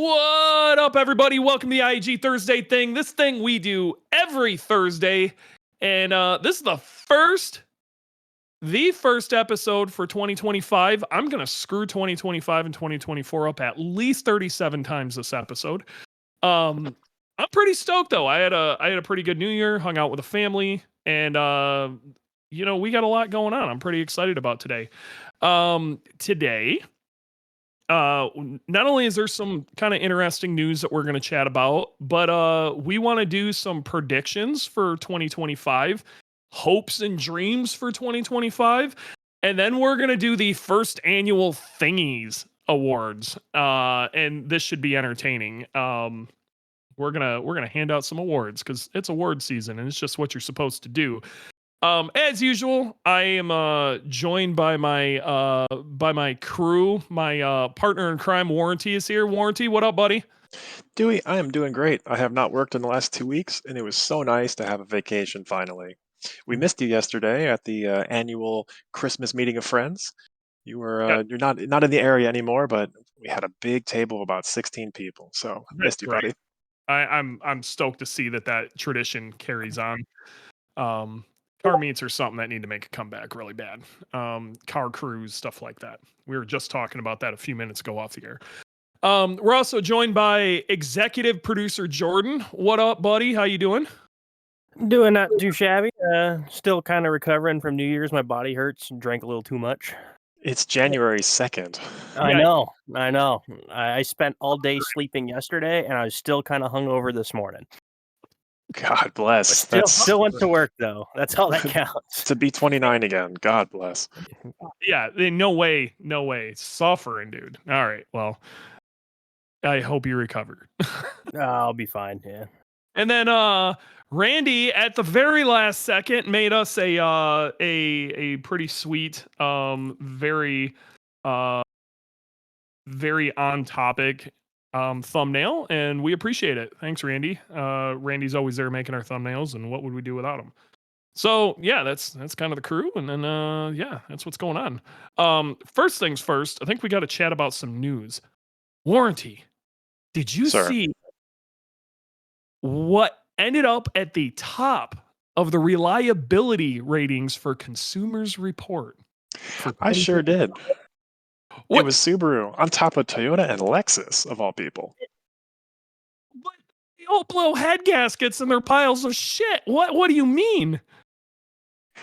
What up, everybody? Welcome to the IAG Thursday thing. This thing we do every Thursday, and this is the first episode for 2025. I'm gonna screw 2025 and 2024 up at least 37 times this episode. I'm pretty stoked though. I had a pretty good New Year. Hung out with the family, and we got a lot going on. I'm pretty excited about today. Today. Not only is there some kind of interesting news that we're going to chat about, but we want to do some predictions for 2025, hopes and dreams for 2025, and then we're going to do the first annual Thingies Awards. And this should be entertaining. We're gonna hand out some awards because it's award season and it's just what you're supposed to do. As usual, I am joined by my crew. My partner in crime, Warranty, is here. Warranty, what up, buddy? Dewey, I am doing great. I have not worked in the last 2 weeks, and it was so nice to have a vacation finally. We missed you yesterday at the annual Christmas meeting of friends. Yeah, You're not in the area anymore, but we had a big table of about 16 people, so I that's missed you, great. buddy. I'm stoked to see that tradition carries on. Um, car meets are something that need to make a comeback really bad. Car crews, stuff like that. We were just talking about that a few minutes ago off the air. We're also joined by executive producer Jordan. What up, buddy? How you doing? Doing not too shabby. Still kind of recovering from New Year's. My body hurts. Drank a little too much. It's January 2nd. I know. I spent all day sleeping yesterday, and I was still kind of hungover this morning. God bless. Still went to work though. That's all that counts. To be 29 again. God bless. Yeah, no way. Suffering, dude. All right, well, I hope you recover. I'll be fine. Yeah. And then Randy at the very last second made us a pretty sweet, very very on topic thumbnail, and we appreciate it. Thanks, Randy. Randy's always there making our thumbnails, and what would we do without him? So yeah, that's kind of the crew, and then yeah, that's what's going on. First things first, I think we got to chat about some news. Warranty, did you see what ended up at the top of the reliability ratings for Consumers Report? I sure did. What? It was Subaru on top of Toyota and Lexus, of all people. But they all blow head gaskets in their piles of shit. What do you mean?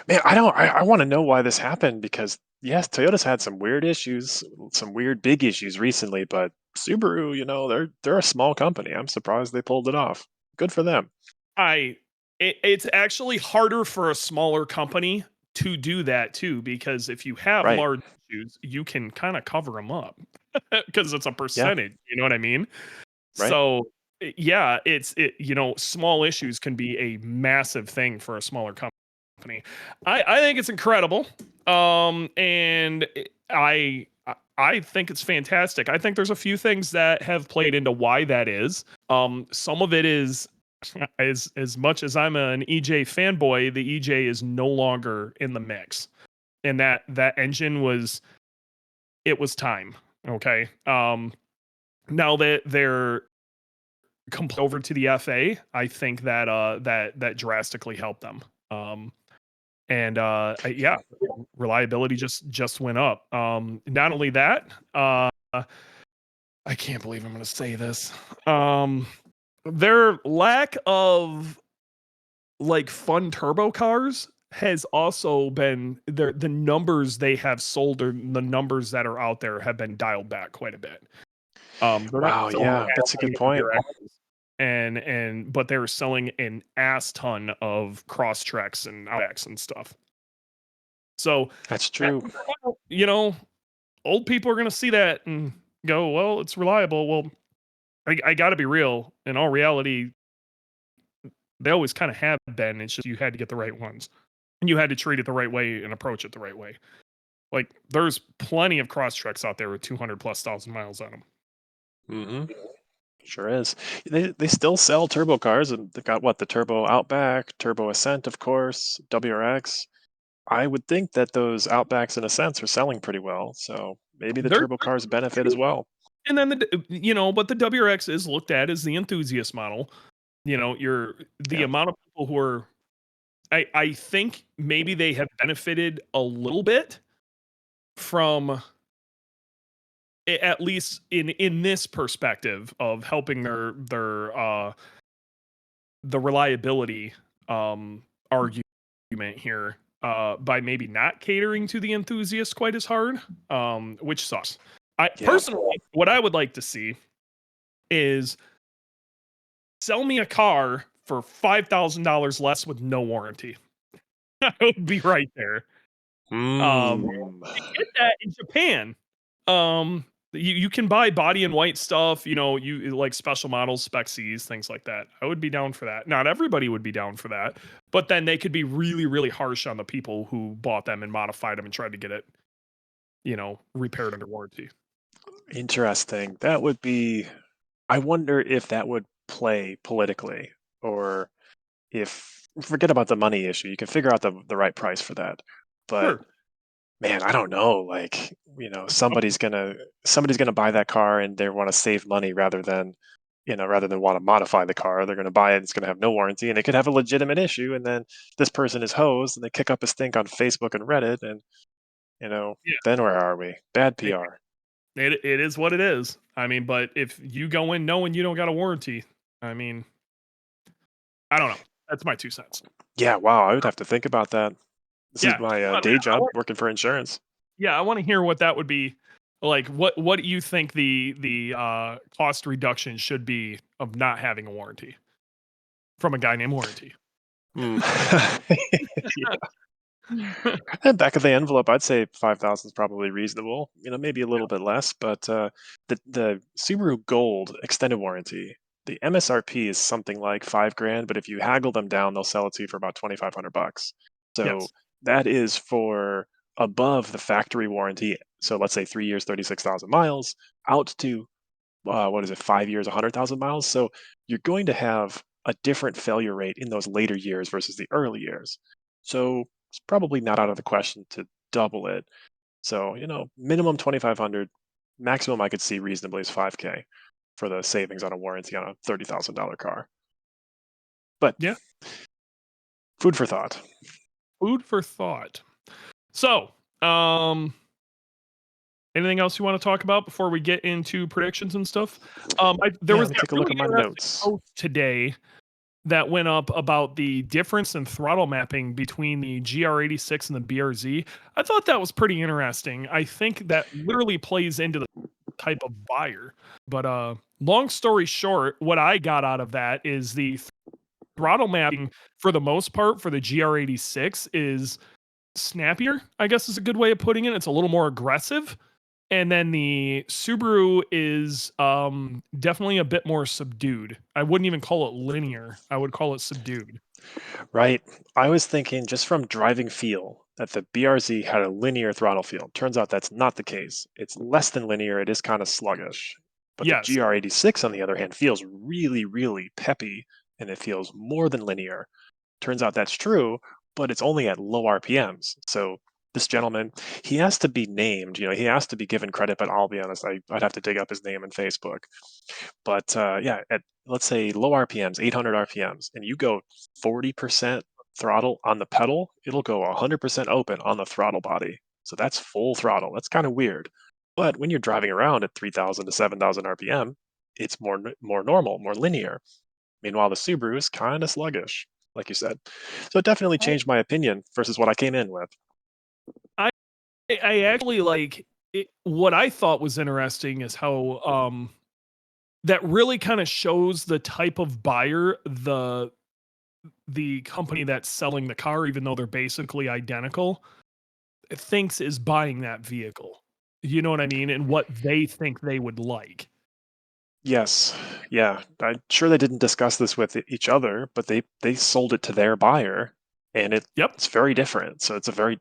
Man, I want to know why this happened because yes, Toyota's had some weird issues, some weird big issues recently, but Subaru, they're a small company. I'm surprised they pulled it off. Good for them. It's actually harder for a smaller company to do that too, because if you have Right. large issues, you can kind of cover them up because it's a percentage. You know what I mean? Right. So yeah, small issues can be a massive thing for a smaller company. I think it's incredible. And I think it's fantastic. I think there's a few things that have played into why that is. Some of it is as much as I'm an EJ fanboy, the EJ is no longer in the mix. And that engine was time. Okay. Now that they're over to the FA, I think that that drastically helped them. Yeah, reliability just went up. Not only that, I can't believe I'm going to say this. Their lack of like fun turbo cars has also been the numbers they have sold, or the numbers that are out there, have been dialed back quite a bit. Wow, yeah, that's a good point. But they're selling an ass ton of cross treks and outbacks and stuff. So that's true. Old people are going to see that and go, well, it's reliable. Well, I got to be real. In all reality, they always kind of have been. It's just you had to get the right ones, and you had to treat it the right way and approach it the right way. Like, there's plenty of cross treks out there with 200,000+ miles on them. Mm-hmm. Sure is. They still sell turbo cars, and they've got the Turbo Outback, Turbo Ascent, of course, WRX. I would think that those Outbacks and Ascents are selling pretty well, so maybe the turbo cars benefit as well. And then but the WRX is looked at as the enthusiast model. The Yeah. amount of people who are, I think maybe they have benefited a little bit from, at least in this perspective of helping the reliability argument here, by maybe not catering to the enthusiast quite as hard, which sucks. I Yeah. personally, what I would like to see is sell me a car for $5,000 less with no warranty. I would be right there. Mm. Get that in Japan. You can buy body and white stuff, you like special models, spec Cs, things like that. I would be down for that. Not everybody would be down for that, but then they could be really, really harsh on the people who bought them and modified them and tried to get it, repaired under warranty. Interesting. That would be. I wonder if that would play politically, or if forget about the money issue. You can figure out the right price for that. But Sure. man, I don't know. Like, somebody's gonna buy that car and they want to save money rather than want to modify the car. They're gonna buy it. It's gonna have no warranty, and it could have a legitimate issue. And then this person is hosed, and they kick up a stink on Facebook and Reddit, and Yeah. then where are we? Bad It, PR. it is what it is. I mean, but if you go in knowing you don't got a warranty, I mean, I don't know. That's my 2 cents. Yeah, wow. I would have to think about that. This is Yeah. my day job, working for insurance. Yeah, I want to hear what that would be like. What do you think the cost reduction should be of not having a warranty from a guy named Warranty? Mm. And back of the envelope, I'd say 5,000 is probably reasonable. Maybe a little bit less, but the Subaru Gold extended warranty, the MSRP is something like 5 grand, but if you haggle them down, they'll sell it to you for about 2,500 bucks. So Yes. that is for above the factory warranty. So let's say 3 years, 36,000 miles, out to what is it, 5 years, 100,000 miles. So you're going to have a different failure rate in those later years versus the early years. So it's probably not out of the question to double it. So, minimum 2,500, maximum I could see reasonably is 5K for the savings on a warranty on a $30,000 car. But Yeah. food for thought. Food for thought. So, anything else you want to talk about before we get into predictions and stuff? There Yeah, was let me that take a look really at my interesting notes. post today that went up about the difference in throttle mapping between the GR86 and the BRZ. I thought that was pretty interesting. I think that literally plays into the type of buyer. But long story short, what I got out of that is the throttle mapping for the most part for the GR86 is snappier, I guess is a good way of putting it. It's a little more aggressive. And then the Subaru is definitely a bit more subdued. I wouldn't even call it linear. I would call it subdued. Right. I was thinking just from driving feel that the BRZ had a linear throttle feel. Turns out that's not the case. It's less than linear. It is kind of sluggish. But the Yes. GR86, on the other hand, feels really, really peppy, and it feels more than linear. Turns out that's true, but it's only at low RPMs. So this gentleman, he has to be named. He has to be given credit, but I'll be honest, I'd have to dig up his name in Facebook. But yeah, at let's say low RPMs, 800 RPMs, and you go 40% throttle on the pedal, it'll go 100% open on the throttle body. So that's full throttle. That's kind of weird. But when you're driving around at 3,000 to 7,000 RPM, it's more normal, more linear. Meanwhile, the Subaru is kind of sluggish, like you said. So it definitely changed my opinion versus what I came in with. I I actually like it, what I thought was interesting is how that really kind of shows the type of buyer the company that's selling the car, even though they're basically identical, thinks is buying that vehicle. You know what I mean? And what they think they would like. Yes, yeah. I'm sure they didn't discuss this with each other, but they sold it to their buyer, and Yep. it's very different. So it's a very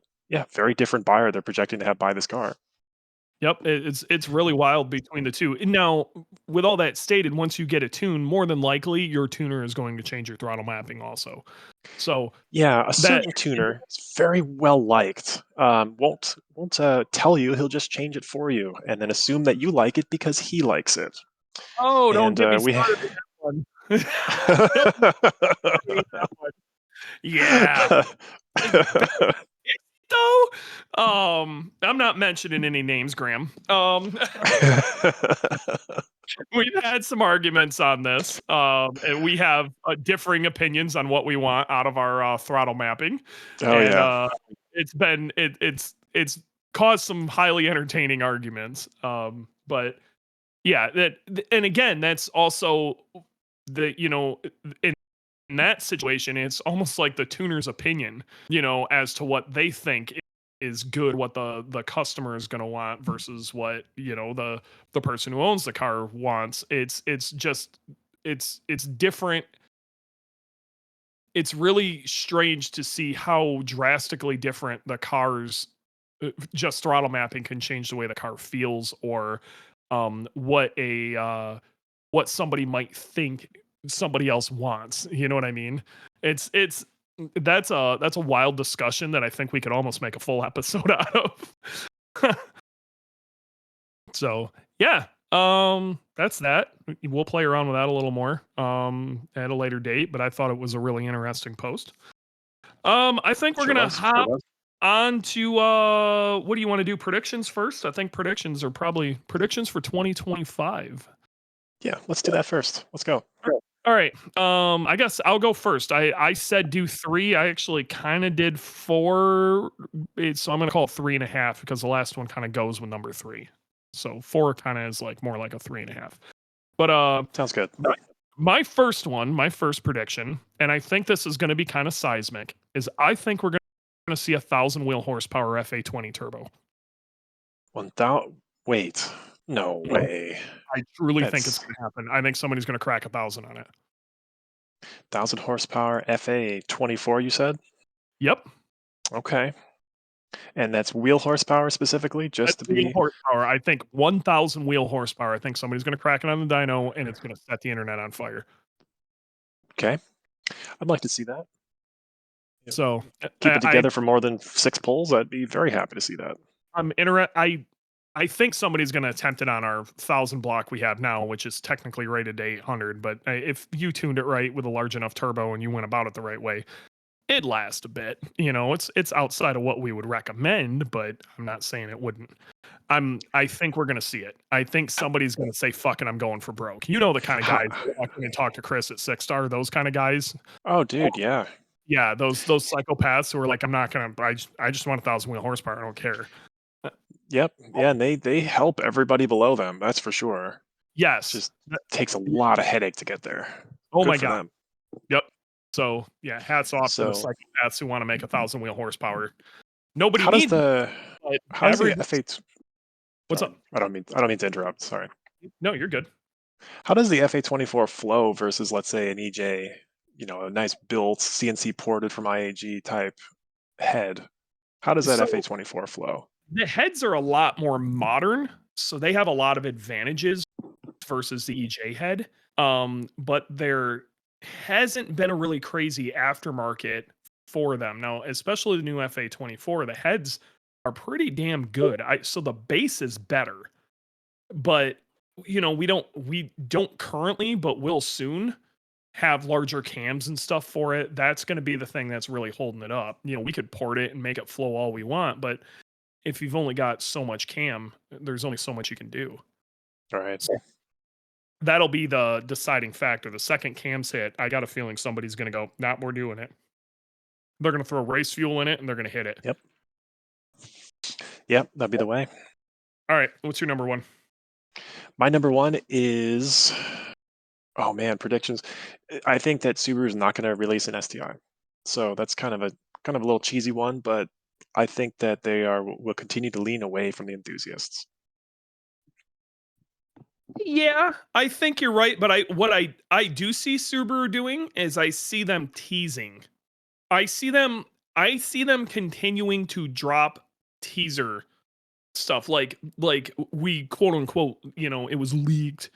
different buyer they're projecting to have buy this car. Yep, it's really wild between the two. And now, with all that stated, once you get a tune, more than likely your tuner is going to change your throttle mapping also. So Yeah, a that certain tuner is very well liked. Won't tell you. He'll just change it for you, and then assume that you like it because he likes it. oh, don't And get me we. started with that one. Don't get me with that one. Yeah. Though, I'm not mentioning any names, Graham. We've had some arguments on this, and we have differing opinions on what we want out of our throttle mapping, Oh and yeah. it's caused some highly entertaining arguments. But yeah, and again, that's also the in that situation, it's almost like the tuner's opinion, as to what they think is good, what the customer is going to want versus what the person who owns the car wants. It's just it's different. It's really strange to see how drastically different the cars just throttle mapping can change the way the car feels, or what somebody might think somebody else wants. You know what I mean? It's that's a wild discussion that I think we could almost make a full episode out of. So yeah, that's that. We'll play around with that a little more at a later date, but I thought it was a really interesting post. I think we're Sure gonna was. Sure hop was. on to what do you want to do? Predictions first? I think predictions are probably predictions for 2025. Yeah, let's do that first. Let's go. All right. I guess I'll go first. I said do 3. I actually kind of did 4. So I'm gonna call it 3.5 because the last one kind of goes with number 3. So 4 kind of is like more like a 3.5. But Sounds good. my first one, my first prediction, and I think this is going to be kind of seismic, is I think we're going to see 1,000 wheel horsepower FA20 turbo. 1,000. Wait. No Yeah. way. I truly think it's That's going to happen. I think somebody's going to crack 1,000 on it. 1,000 horsepower FA24. You said. Yep. Okay. And that's wheel horsepower specifically, That's just to wheel be. horsepower. I think 1,000 wheel horsepower. I think somebody's going to crack it on the dyno and it's going to set the internet on fire. Okay. I'd like to see that. Yep. So Keep it together for more than 6 pulls. I'd be very happy to see that. I'm interested. I think somebody's going to attempt it on our 1,000 block we have now, which is technically rated to 800. But if you tuned it right with a large enough turbo and you went about it the right way, it'd last a bit. It's outside of what we would recommend, but I'm not saying it wouldn't. I think we're gonna see it. I think somebody's gonna say, "Fuck it, I'm going for broke." You know the kind of guys that walk in and talk to Chris at Six Star, those kind of guys. Oh, dude, yeah. Yeah, those psychopaths who are like, "I'm not gonna. I just want 1,000 wheel horsepower. I don't care." Yep. Yeah, and they help everybody below them. That's for sure. Yes. Just takes a lot of headache to get there. Oh Good my for god. them. Yep. So yeah, hats off to the So, psychopaths who want to make 1,000 wheel horsepower. Nobody how does needs it, the but how does the every FA what's up? I don't mean to interrupt, sorry. No, you're good. How does the FA24 flow versus, let's say, an EJ, a nice built CNC ported from IAG type head? How does that So FA24 flow? the heads are a lot more modern, so they have a lot of advantages versus the EJ head. But there hasn't been a really crazy aftermarket for them. Now, especially the new FA24, the heads are pretty damn good. So the base is better, but we don't currently, but will soon have larger cams and stuff for it. That's going to be the thing that's really holding it up. We could port it and make it flow all we want, but if you've only got so much cam, there's only so much you can do. All right. So that'll be the deciding factor. The second cam's hit, I got a feeling somebody's going to go, nah, we're doing it. They're going to throw race fuel in it and they're going to hit it. Yep. Yep, that'd be the way. All right. What's your number 1? My number 1 is, oh man, predictions. I think that Subaru is not going to release an STI. So that's kind of a little cheesy one, but I think that will continue to lean away from the enthusiasts. Yeah, I think you're right, but what I do see Subaru doing is I see them teasing. I see them continuing to drop teaser stuff like we quote unquote, it was leaked.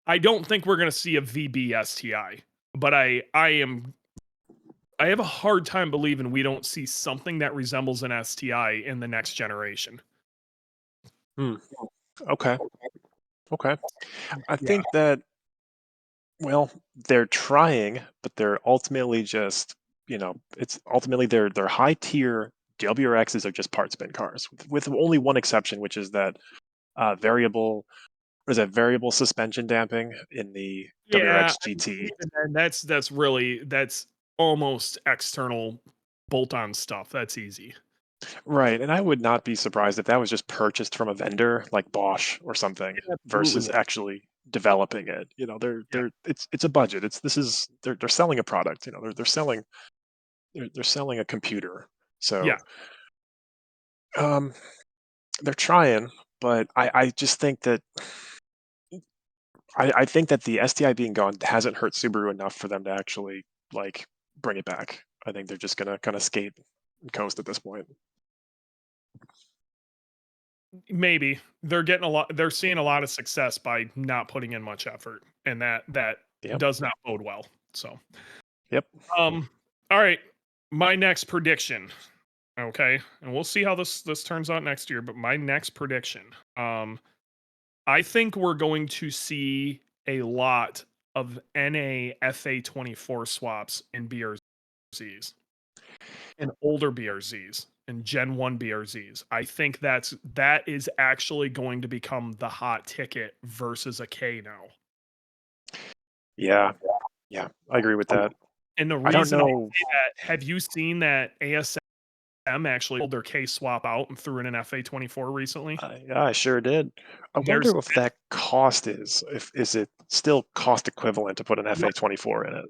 I don't think we're gonna see a VB STI, but I have a hard time believing we don't see something that resembles an STI in the next generation. Hmm. Okay. Okay. I Yeah. think that, well, they're trying, but they're ultimately just, it's ultimately their high tier WRXs are just parts bin cars, with only one exception, which is that variable, what is that, variable suspension damping in the Yeah, WRX GT. even then, that's almost external bolt-on stuff. That's easy. Right, and I would not be surprised if that was just purchased from a vendor like Bosch or something It absolutely versus will. actually developing it. Yeah. It's a budget. They're selling a product. They're selling a computer. Yeah. So um, they're trying, but I just think that I think that the STI being gone hasn't hurt Subaru enough for them to actually like bring it back. I think they're just gonna kind of skate and coast at this point. Maybe they're seeing a lot of success by not putting in much effort, and that Yep. does not bode well. So, Yep. all right, my next prediction. Okay, and we'll see how this turns out next year. But my next prediction, I think we're going to see a lot of NA FA24 swaps in BRZs and older BRZs and Gen 1 BRZs. I think that is actually going to become the hot ticket versus a K now. Yeah. Yeah. I agree with that. And the I don't reason I know. say that, have you seen that ASM actually pulled their K swap out and threw in an FA24 recently? Yeah, I sure did. I There's wonder if that cost is it still cost equivalent to put an FA24 in it?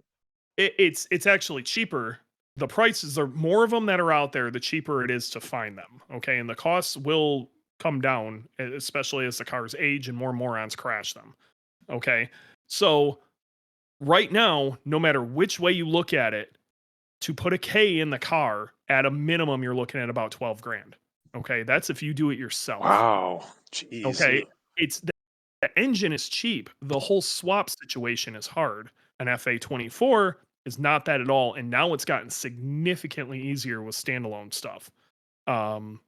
it's actually cheaper. The prices are more of them that are out there, the cheaper it is to find them. Okay. And the costs will come down, especially as the cars age and more morons crash them. Okay. So right now, no matter which way you look at it, to put a K in the car, at a minimum, you're looking at about 12 grand. Okay. That's if you do it yourself. Wow. Jeez. Okay. It's the engine is cheap. The whole swap situation is hard. An FA24 is not that at all. And now it's gotten significantly easier with standalone stuff. Um,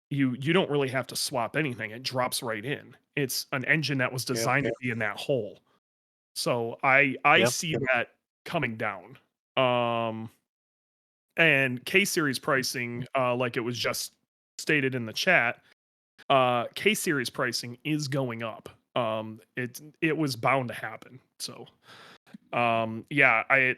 you don't really have to swap anything. It drops right in. It's an engine that was Yep. designed to be in that hole. So I Yep. see that coming down. Um, and K series pricing, like it was just stated in the chat, K series pricing is going up. It was bound to happen. So yeah, I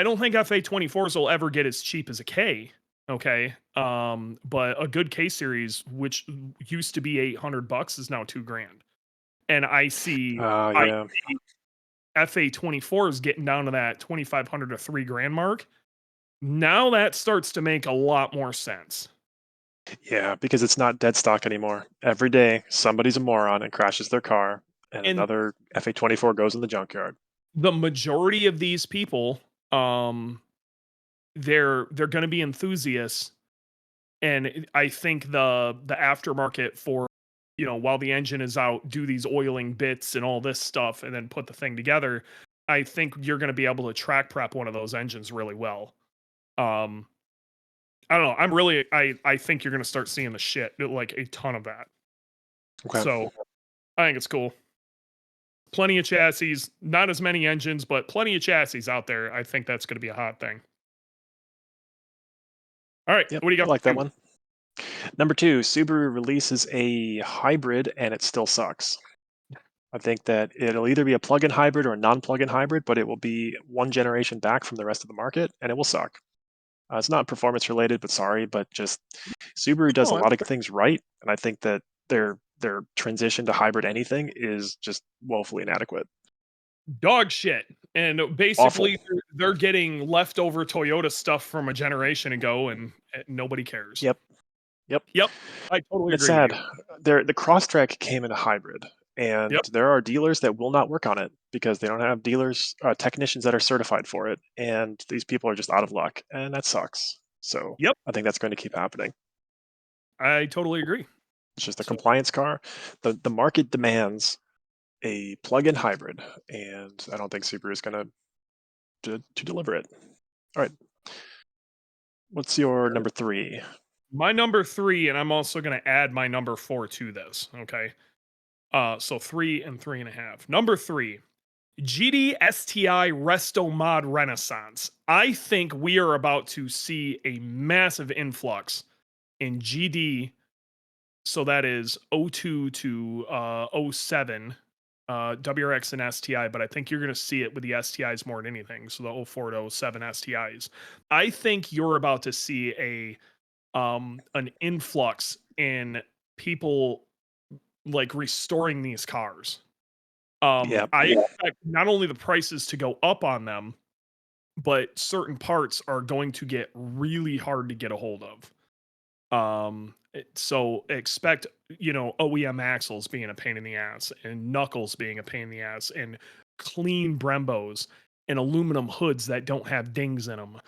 don't think FA24s will ever get as cheap as a K. Okay. But a good K series, which used to be $800, is now $2,000. And I Yeah. see FA24s getting down to that 2,500 to $3,000 mark. Now that starts to make a lot more sense. Yeah, because it's not dead stock anymore. Every day, somebody's a moron and crashes their car, and And another FA24 goes in the junkyard. the majority of these people, um, they're going to be enthusiasts, and I think the aftermarket for, while the engine is out, do these oiling bits and all this stuff, and then put the thing together. I think you're going to be able to track prep one of those engines really well. Um, I don't know. I think you're going to start seeing the shit, like a ton of that. Okay. So I think it's cool. Plenty of chassis, not as many engines, but plenty of chassis out there. I think that's going to be a hot thing. All right, Yep. what do you I got? like that one. Number two, Subaru releases a hybrid and it still sucks. I think that it'll either be a plug-in hybrid or a non-plug-in hybrid, but it will be one generation back from the rest of the market, and it will suck. It's not performance related, but sorry, but just Subaru does a Oh, lot of things right, and I think that their transition to hybrid anything is just woefully inadequate. dog shit. And Awful. basically, they're getting leftover Toyota stuff from a generation ago, and nobody cares. Yep. Yep. Yep, I totally It's agree with sad. you. The Crosstrek came in a hybrid, and Yep. there are dealers that will not work on it because they don't have technicians that are certified for it, and these people are just out of luck, and that sucks. So Yep. I think that's going to keep happening. I totally agree. It's just a So- compliance car. The market demands a plug-in hybrid, and I don't think Subaru is going to deliver it. All right. What's your number 3? My number 3, and I'm also going to add my number 4 to this. Okay. So 3 and 3.5. Number 3, GD STI Resto Mod Renaissance. I think we are about to see a massive influx in GD. So that is 02 to 07, WRX and STI, but I think you're going to see it with the STIs more than anything. So the 04 to 07 STIs. I think you're about to see an influx in people like restoring these cars. Yeah. I expect not only the prices to go up on them, but certain parts are going to get really hard to get a hold of. So expect, OEM axles being a pain in the ass, and knuckles being a pain in the ass, and clean Brembos and aluminum hoods that don't have dings in them.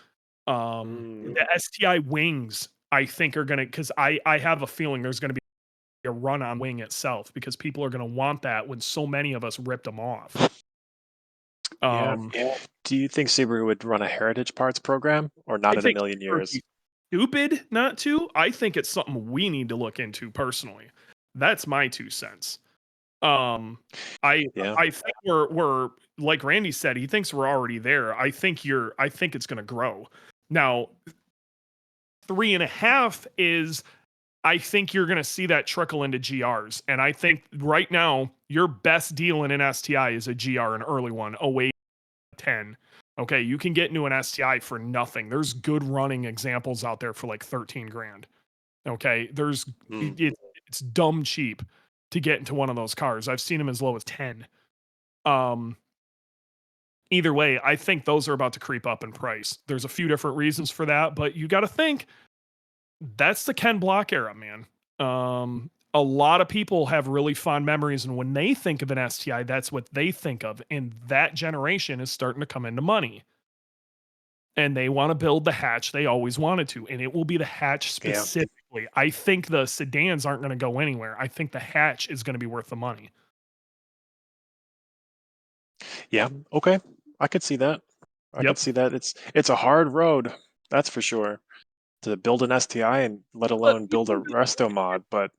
The STI wings, I think, are gonna, because I have a feeling there's gonna be a run on wing itself, because people are gonna want that when so many of us ripped them off. Yeah. Do you think Subaru would run a heritage parts program, or not I in a think million it would years? be stupid not to. I think it's something we need to look into personally. That's my 2 cents. Um, I Yeah. I think we're like Randy said, he thinks we're already there. I think it's gonna grow. Now, 3.5 is, I think you're gonna see that trickle into GRs. And I think right now, your best deal in an STI is a GR, an early one, 08, 10. Okay, you can get into an STI for nothing. There's good running examples out there for like 13 grand. Okay, it's dumb cheap to get into one of those cars. I've seen them as low as 10. Either way, I think those are about to creep up in price. There's a few different reasons for that, but you got to think that's the Ken Block era, man. A lot of people have really fond memories, and when they think of an STI, that's what they think of. And that generation is starting to come into money. And they want to build the hatch they always wanted to, and it will be the hatch specifically. I think the sedans aren't going to go anywhere. I think the hatch is going to be worth the money. Yeah. Okay. I could see that. I Yep. could see that. It's a hard road, that's for sure, to build an STI, and let alone build a resto mod. But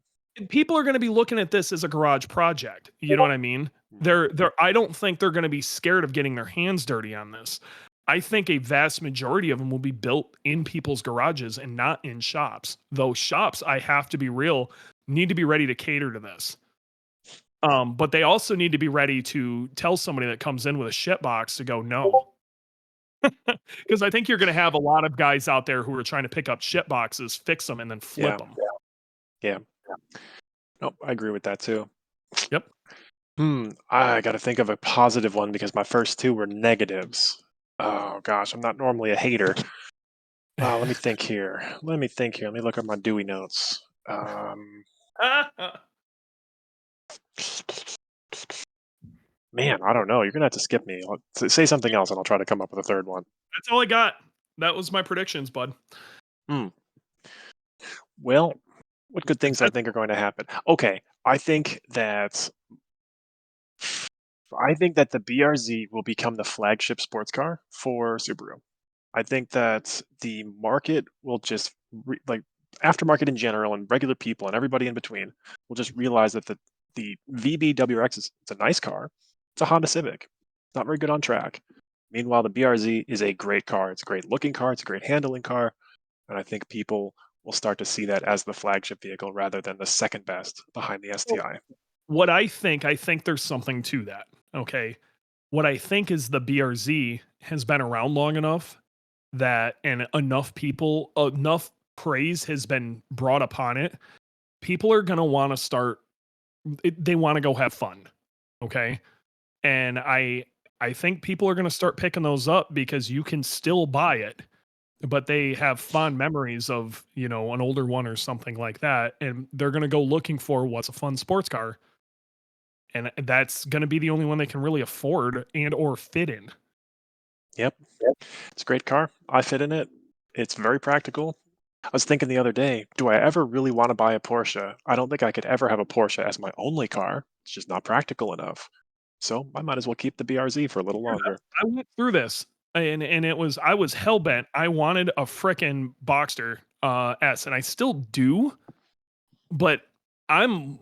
People are going to be looking at this as a garage project. You know what I mean? I don't think they're going to be scared of getting their hands dirty on this. I think a vast majority of them will be built in people's garages and not in shops. Though shops, I have to be real, need to be ready to cater to this. But they also need to be ready to tell somebody that comes in with a shit box to go no. Because I think you're going to have a lot of guys out there who are trying to pick up shit boxes, fix them, and then flip them. yeah. No, I agree with that too. Yep. I got to think of a positive one, because my first 2 were negatives. Oh gosh, I'm not normally a hater. Let me think here. Let me look at my Dewey notes. Man, I don't know. You're gonna have to skip me. Say something else, and I'll try to come up with a third one. That's all I got. That was my predictions, bud. Well, what good things I think are going to happen? Okay, I think that the BRZ will become the flagship sports car for Subaru. I think that the market will just like aftermarket in general, and regular people and everybody in between will just realize that the VBWX is, it's a nice car. It's a Honda Civic. Not very good on track. Meanwhile, the BRZ is a great car. It's a great looking car. It's a great handling car. And I think people will start to see that as the flagship vehicle rather than the second best behind the STI. What I think there's something to that. Okay. What I think is the BRZ has been around long enough that, and enough praise has been brought upon it. People are going to want to they want to go have fun. Okay. And I think people are going to start picking those up because you can still buy it, but they have fond memories of, an older one or something like that. And they're going to go looking for what's a fun sports car. And that's going to be the only one they can really afford and or fit in. Yep. It's a great car. I fit in it. It's very practical. I was thinking the other day, do I ever really want to buy a Porsche? I don't think I could ever have a Porsche as my only car. It's just not practical enough. So I might as well keep the BRZ for a little Dude, longer. I went through this and it was I was hell bent. I wanted a frickin' Boxster S, and I still do, but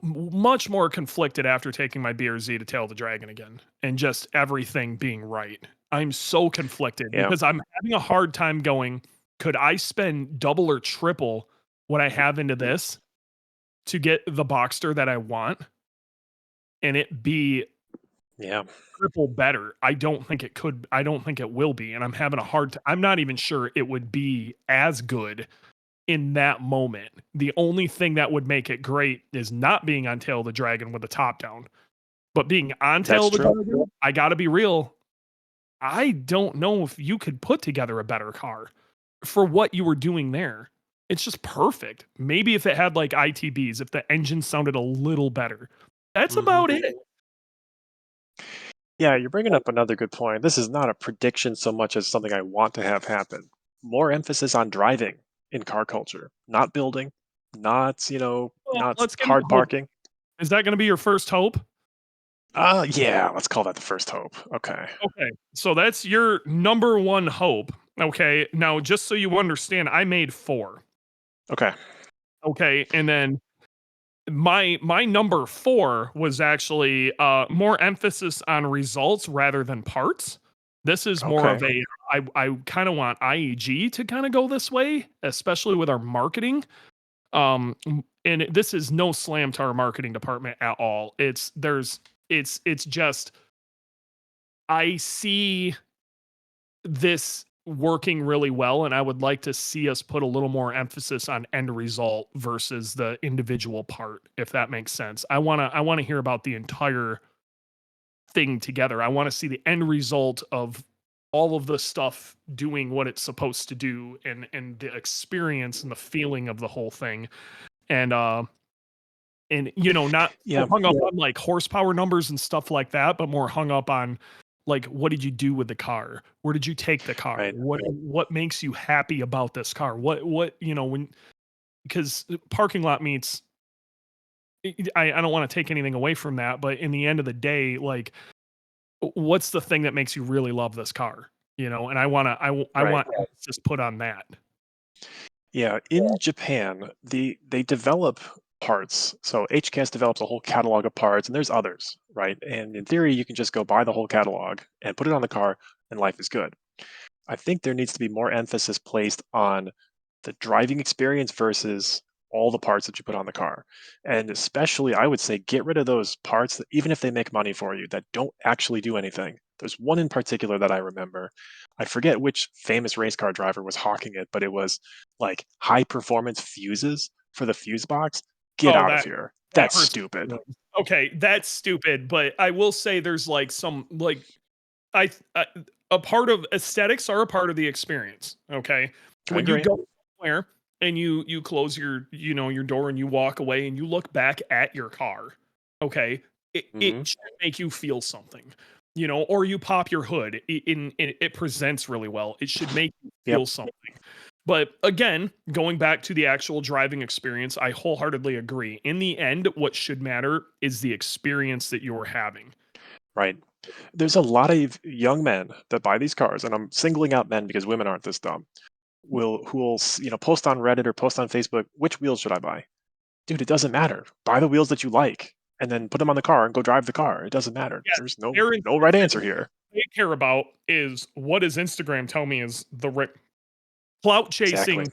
much more conflicted after taking my BRZ to Tail the Dragon again and just everything being right. I'm so conflicted Yeah, because I'm having a hard time going, could I spend double or triple what I have into this to get the Boxster that I want and it be yeah, triple better? I don't think it could. I don't think it will be, and I'm having a hard time. I'm not even sure it would be as good in that moment. The only thing that would make it great is not being on Tail of the Dragon with the top down, but being on Tail that's of the true. Dragon. I got to be real. I don't know if you could put together a better car for what you were doing there. It's just perfect. Maybe if it had like ITBs, if the engine sounded a little better. That's Hmm. about it. Yeah, you're bringing up another good point. This is not a prediction so much as something I want to have happen. More emphasis on driving in car culture, not building, not, Well, not let's give you hard hope. parking. Is that going to be your first hope? Yeah, let's call that the first hope. Okay. Okay. So that's your number one hope. Okay. Now, just so you understand, I made 4. Okay. Okay. And then my number 4 was actually more emphasis on results rather than parts. This is more Okay. of a I kind of want IAG to kind of go this way, especially with our marketing. And this is no slam to our marketing department at all. It's just I see this working really well, and I would like to see us put a little more emphasis on end result versus the individual part, if that makes sense. I want to hear about the entire thing together. I want to see the end result of all of the stuff doing what it's supposed to do, and the experience and the feeling of the whole thing. And not Yeah. hung up on like horsepower numbers and stuff like that, but more hung up on like, what did you do with the car? Where did you take the car? Right. What makes you happy about this car? What when because parking lot meets. I don't want to take anything away from that, but in the end of the day, like, what's the thing that makes you really love this car? And I Right. want emphasis put on that. Yeah. In Japan, they develop parts. So HCAS develops a whole catalog of parts, and there's others, right? And in theory, you can just go buy the whole catalog and put it on the car, and life is good. I think there needs to be more emphasis placed on the driving experience versus all the parts that you put on the car. And especially, I would say, get rid of those parts that, even if they make money for you, that don't actually do anything. There's one in particular that I remember. I forget which famous race car driver was hawking it, but it was like high performance fuses for the fuse box. Get Oh, out of that here. that That's hurts. stupid. Okay, that's stupid, but I will say there's like some like I a part of aesthetics are a part of the experience. Okay, I when you agree. go somewhere and you close your door and you walk away and you look back at your car, okay, it Hmm. should make you feel something, or you pop your hood. It presents really well. It should make you Yep. feel something. But again, going back to the actual driving experience, I wholeheartedly agree. In the end, what should matter is the experience that you're having. Right. There's a lot of young men that buy these cars, and I'm singling out men because women aren't this dumb. Who will post on Reddit or post on Facebook, which wheels should I buy? Dude, it doesn't matter. Buy the wheels that you like, and then put them on the car and go drive the car. It doesn't matter. Yes, There's no they're no right insistent. answer here. They care about is what does Instagram tell me is the clout Exactly. chasing.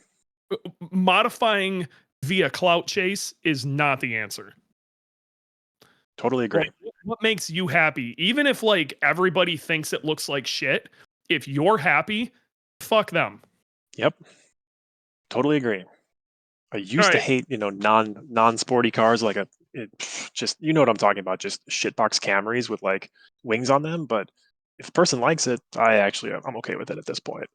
Modifying via clout chase is not the answer. Totally Like, agree. what makes you happy? Even if like everybody thinks it looks like shit, if you're happy, fuck them. Yep. Totally agree. I All used to right. hate, non-sporty cars like just what I'm talking about, just shitbox Camrys with like wings on them. But if the person likes it, I'm okay with it at this point.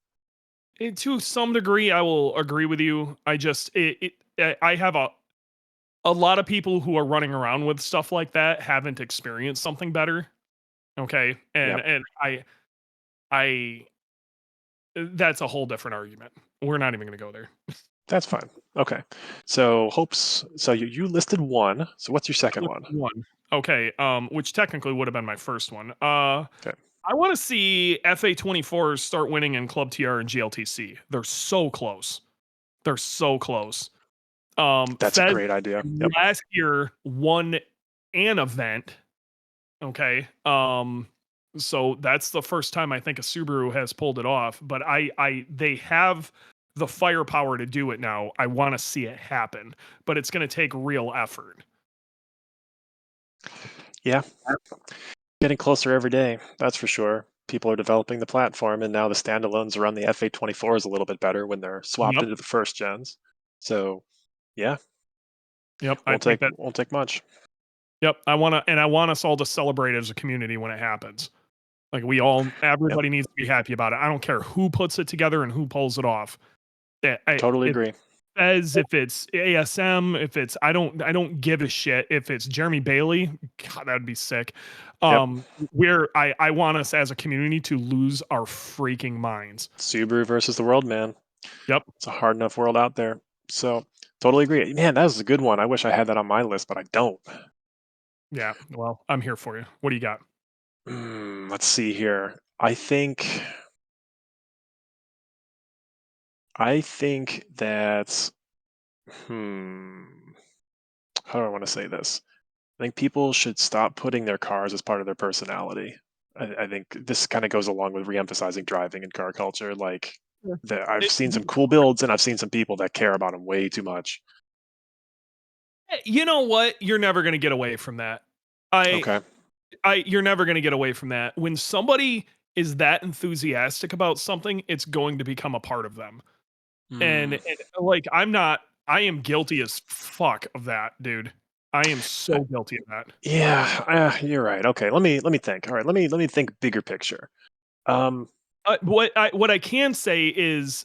To some degree, I will agree with you. I just I have a lot of people who are running around with stuff like that haven't experienced something better. Okay, and Yep. and I that's a whole different argument. we're not even going to go there. That's fine. Okay. So hopes. So you listed one. So what's your second one? One. Okay. Which technically would have been my first one. Okay. I want to see FA24s start winning in Club TR and GLTC. They're so close. They're so close. That's a Fez great idea. Yep. last year won an event. Okay. So that's the first time I think a Subaru has pulled it off, but they have the firepower to do it now. I want to see it happen, but it's going to take real effort. Yeah. Getting closer every day. That's for sure. People are developing the platform, and now the standalones around the FA24 is a little bit better when they're swapped Yep. into the first gens. So, yeah, Yep. I think that. won't take much. Yep. I want us all to celebrate as a community when it happens. Like Yep. everybody needs to be happy about it. I don't care who puts it together and who pulls it off. Totally It agree. says if it's ASM, if it's I don't give a shit. If it's Jeremy Bailey, God, that'd be sick. Yep. Where I want us as a community to lose our freaking minds. Subaru versus the world, man. Yep. It's a hard enough world out there. So, totally agree. Man, that was a good one. I wish I had that on my list, but I don't. Yeah. Well, I'm here for you. What do you got? Let's see here. I think that how do I want to say this? I think people should stop putting their cars as part of their personality. I think this kind of goes along with re-emphasizing driving in car culture. Like, I've It- seen some cool builds, and I've seen some people that care about them way too much. you know what? You're never going to get away from that. Okay. You're never going to get away from that. When somebody is that enthusiastic about something, it's going to become a part of them. And like I am guilty as fuck of that, dude. I am so guilty of that. Yeah, you're right. Okay, let me think. All right, let me think bigger picture. What I can say is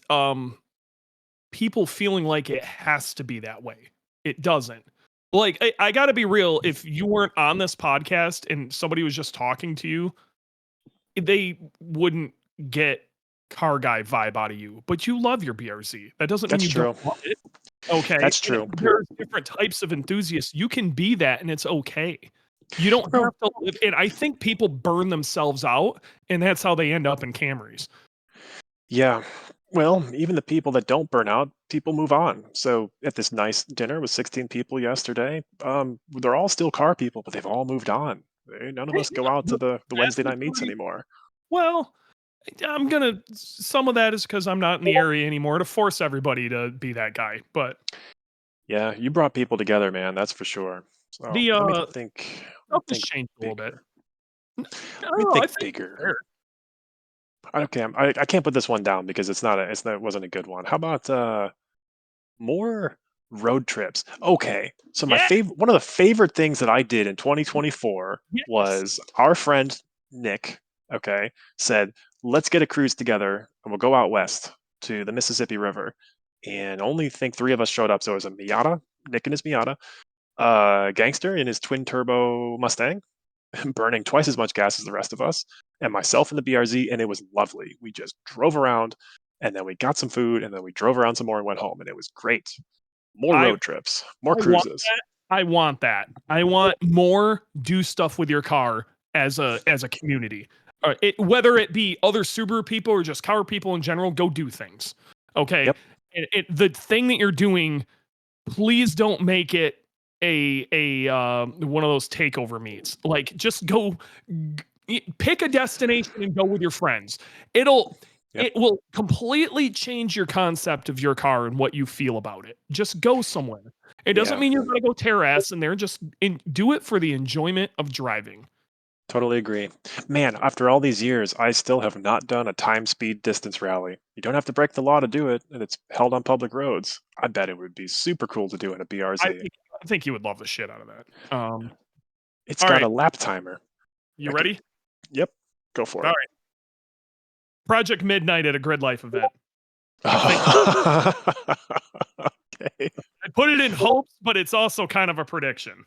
people feeling like it has to be that way. It doesn't. Like I got to be real, if you weren't on this podcast and somebody was just talking to you, they wouldn't get car guy vibe out of you, but you love your BRZ. That doesn't mean That's you true. don't love it. Okay. That's true. There's different types of enthusiasts. You can be that and it's okay. You don't Bro, have to live. And I think people burn themselves out and that's how they end up in Camrys. yeah. Well, even the people that don't burn out, people move on. So at this nice dinner with 16 people yesterday, they're all still car people, but they've all moved on. None of us go out to the Vast Wednesday night meets majority- anymore. Well, some of that is because I'm not in the area anymore to force everybody to be that guy. But Yeah, you brought people together, man. That's for sure. So the let me think. stuff has Think changed a little bit. bigger. I Let me don't know. I think think it's bigger. fair. Okay, I can't put this one down because it wasn't a good one. How about more road trips? Okay, so Yeah. one of the favorite things that I did in 2024 Yes. was our friend Nick. Okay, said let's get a cruise together and we'll go out west to the Mississippi River. And only think three of us showed up. So it was a Miata, Nick and his Miata, Gangster in his twin turbo Mustang, burning twice as much gas as the rest of us, and myself in the BRZ, and it was lovely. We just drove around, and then we got some food, and then we drove around some more and went home, and it was great. More I road trips, more I want cruises. that. I want that. I want more do stuff with your car as a community. Whether it be other Subaru people or just car people in general, go do things. Okay. Yep. The thing that you're doing, please don't make it a one of those takeover meets. Like just go pick a destination and go with your friends. Yep. It will completely change your concept of your car and what you feel about it. Just go somewhere. It doesn't Yeah, mean you're going to go tear ass in there. Just do it for the enjoyment of driving. totally agree. Man, after all these years, I still have not done a time speed distance rally. You don't have to break the law to do it, and it's held on public roads. I bet it would be super cool to do in a BRZ. I think you would love the shit out of that. It's All got right. a lap timer. You ready? Yep, go for All it. right. Project Midnight at a Grid Life event. Okay. I put it in hopes, but it's also kind of a prediction.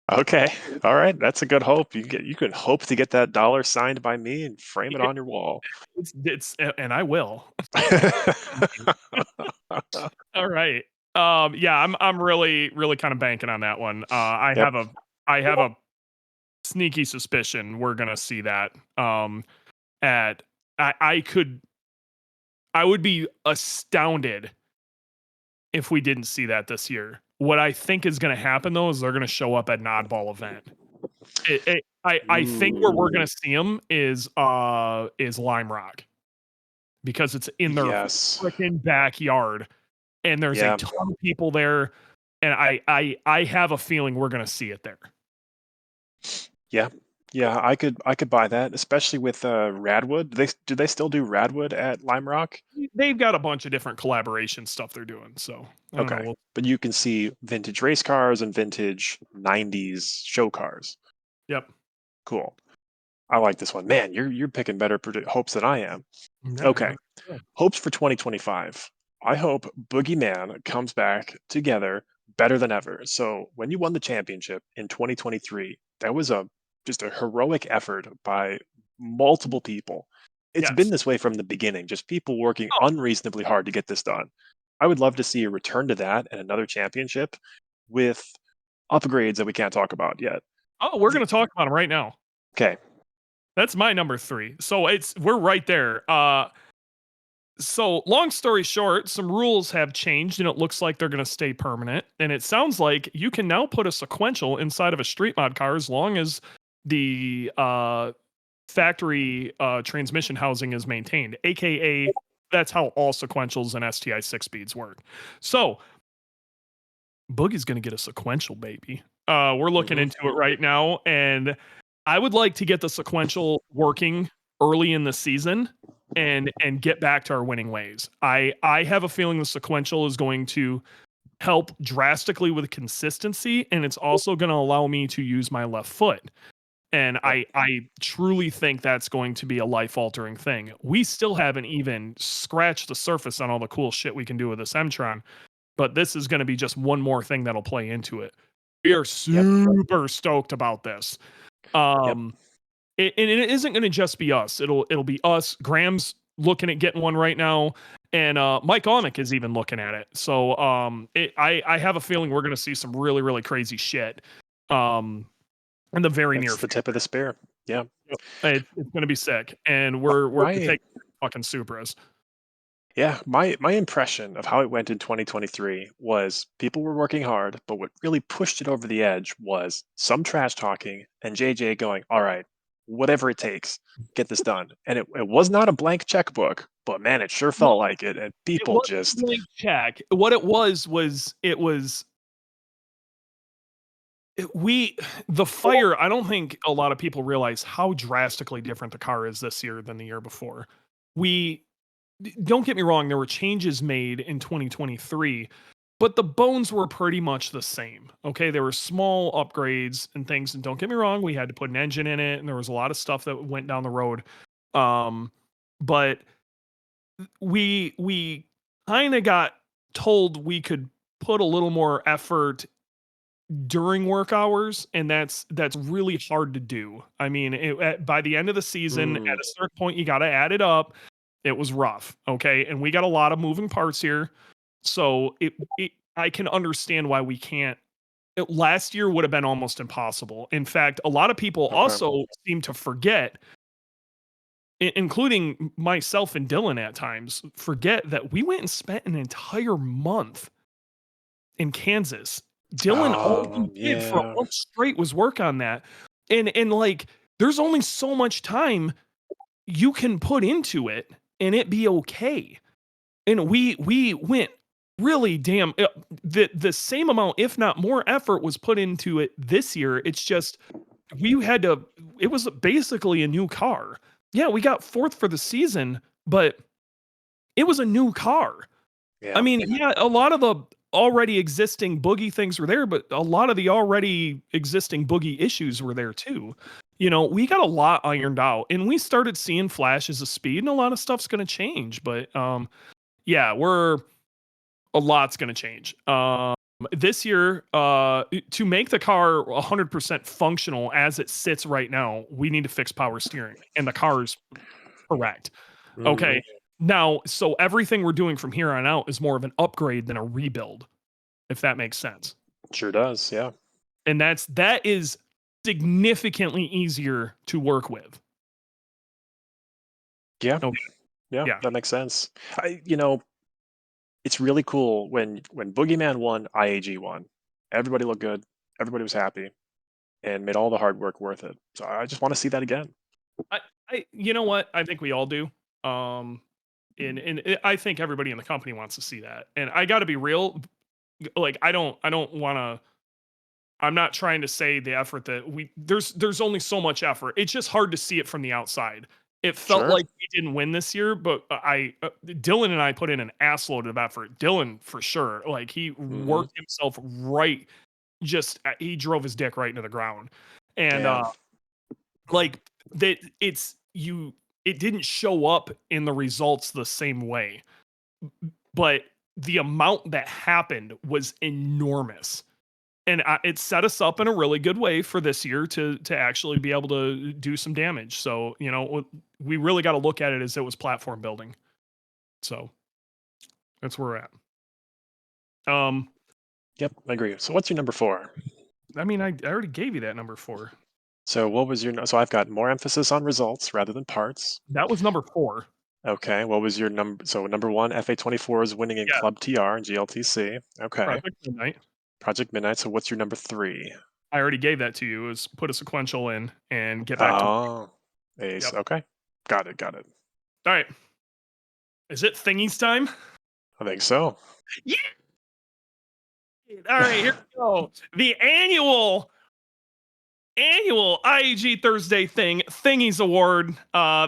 Okay. All right. That's a good hope. You can hope to get that dollar signed by me and frame it on your wall. And I will. All right. Yeah, I'm really kind of banking on that one. Yep. I have a sneaky suspicion we're gonna see that. At I could I would be astounded if we didn't see that this year. What I think is gonna happen though is they're gonna show up at an oddball event. I think where we're Ooh, gonna see them is Lime Rock because it's in their yes. freaking backyard and there's a Yeah. ton of people there, and I have a feeling we're gonna see it there. Yeah. Yeah, I could buy that, especially with Radwood. Do they still do Radwood at Lime Rock? They've got a bunch of different collaboration stuff they're doing, so I don't know. Okay. But you can see vintage race cars and vintage 90s show cars. Yep. Cool. I like this one. Man, you're picking better hopes than I am. Okay. Yeah. Hopes for 2025. I hope Boogeyman comes back together better than ever. So when you won the championship in 2023, that was just a heroic effort by multiple people. It's been Yes. this way from the beginning, just people working Oh, unreasonably hard to get this done. I would love to see a return to that and another championship with upgrades that we can't talk about yet. we're The- gonna talk about them right now. Okay. That's my number 3. So we're right there. So long story short, some rules have changed and it looks like they're going to stay permanent. And it sounds like you can now put a sequential inside of a street mod car as long as the factory transmission housing is maintained, aka that's how all sequentials and STI 6 speeds work. So Boogie's going to get a sequential, baby. We're looking Hmm. into it right now, and I would like to get the sequential working early in the season and get back to our winning ways. I have a feeling the sequential is going to help drastically with consistency, and it's also going to allow me to use my left foot. And Yep. I truly think that's going to be a life altering thing. We still haven't even scratched the surface on all the cool shit we can do with this Mtron, but this is going to be just one more thing that'll play into it. We are Yep. super stoked about this. Yep. Um, and it isn't going to just be us. It'll be us. Graham's looking at getting one right now, and Mike Omick is even looking at it. So I have a feeling we're going to see some really crazy shit in the very near That's the future. tip of the spear. Yeah. It's going to be sick, and we're My taking fucking Supras. Yeah, my impression of how it went in 2023 was people were working hard, but what really pushed it over the edge was some trash talking and JJ going, "All right, whatever it takes, get this done." And it was not a blank checkbook, but man, it sure No, felt like it. And it people wasn't just, really check. What it was it was we the fire. I don't think a lot of people realize how drastically different the car is this year than the year before. We don't get me wrong, there were changes made in 2023, but the bones were pretty much the same. Okay, there were small upgrades and things, and don't get me wrong, we had to put an engine in it, and there was a lot of stuff that went down the road. But we kind of got told we could put a little more effort during work hours, and that's really hard to do. I mean, by the end of the season, at mm, a certain point, you got to add it up. It was rough, okay, and we got a lot of moving parts here, so I can understand why we can't. Last year would have been almost impossible. In fact, a lot of people okay. also seem to forget, including myself and Dylan at times, forget that we went and spent an entire month in Kansas. Dylan, all he did for a Yeah. month straight was work on that. And like there's only so much time you can put into it and it be okay. And we went really damn the same amount, if not more effort was put into it this year. It's just we had to it was basically a new car. Yeah, we got 4th for the season, but it was a new car. I Yeah. mean, yeah, a lot of the already existing boogie things were there, but a lot of the already existing boogie issues were there too. You know, we got a lot ironed out and we started seeing flashes of speed and a lot of stuff's going to change, but yeah, a lot's going to change. this year, to make the car 100% functional as it sits right now, we need to fix power steering, and the car is correct. Okay. Now, so everything we're doing from here on out is more of an upgrade than a rebuild, if that makes sense. Sure does. Yeah. And that is significantly easier to work with. Yeah. Okay. Yeah. Yeah. That makes sense. It's really cool when Boogeyman won, IAG won. Everybody looked good. Everybody was happy, and made all the hard work worth it. So I just want to see that again. You know what? I think we all do. And I think everybody in the company wants to see that. And I got to be real. Like, I don't want to. I'm not trying to say the effort that there's only so much effort. It's just hard to see it from the outside. It felt Sure. like we didn't win this year, but Dylan and I put in an assload of effort. Dylan for sure, like he worked himself right. Just he drove his dick right into the ground, and Yeah. like that. It didn't show up in the results the same way, but the amount that happened was enormous. And it set us up in a really good way for this year to actually be able to do some damage. So, we really got to look at it as it was platform building. So that's where we're at. Yep, I agree. So what's your number 4? I mean, I already gave you that number 4. So what was your so I've got more emphasis on results rather than parts. That was number 4. Okay, what was your number? So number 1, FA24 is winning in Yeah. Club TR and GLTC. Okay. Project Midnight. Project Midnight. So what's your number 3? I already gave that to you. It was put a sequential in and get back to. Oh, Ace. Yep. Okay. Got it. All right. Is it thingies time? I think so. Yeah. All right, here we go. The annual IAG Thursday Thingies Award.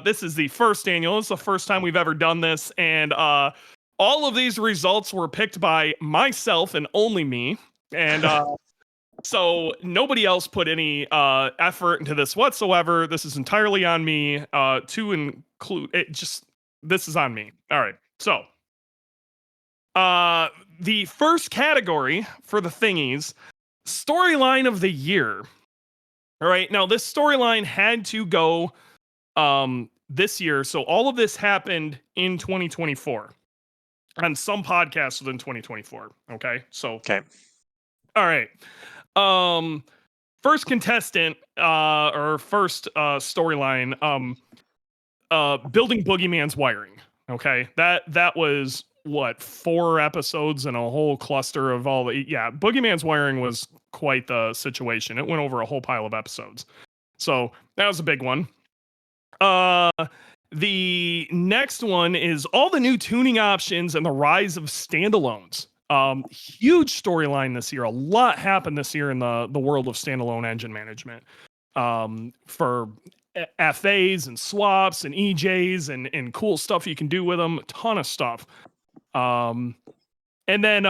This is the first annual. It's the first time we've ever done this, and all of these results were picked by myself and only me, and so nobody else put any effort into this whatsoever. This is entirely on me. To include it, just this is on me. All right, so the first category for the thingies, storyline of the year. All right, now this storyline had to go this year. So all of this happened in 2024 on some podcasts within 2024. Okay, so Okay. all right. First contestant or first storyline, building Boogeyman's wiring. Okay, that was what, 4 episodes and a whole cluster of all the Boogeyman's wiring was quite the situation. It went over a whole pile of episodes, so that was a big one. The next one is all the new tuning options and the rise of standalones. Huge storyline this year. A lot happened this year in the world of standalone engine management. For FAs and swaps and EJs and cool stuff you can do with them. A ton of stuff. And then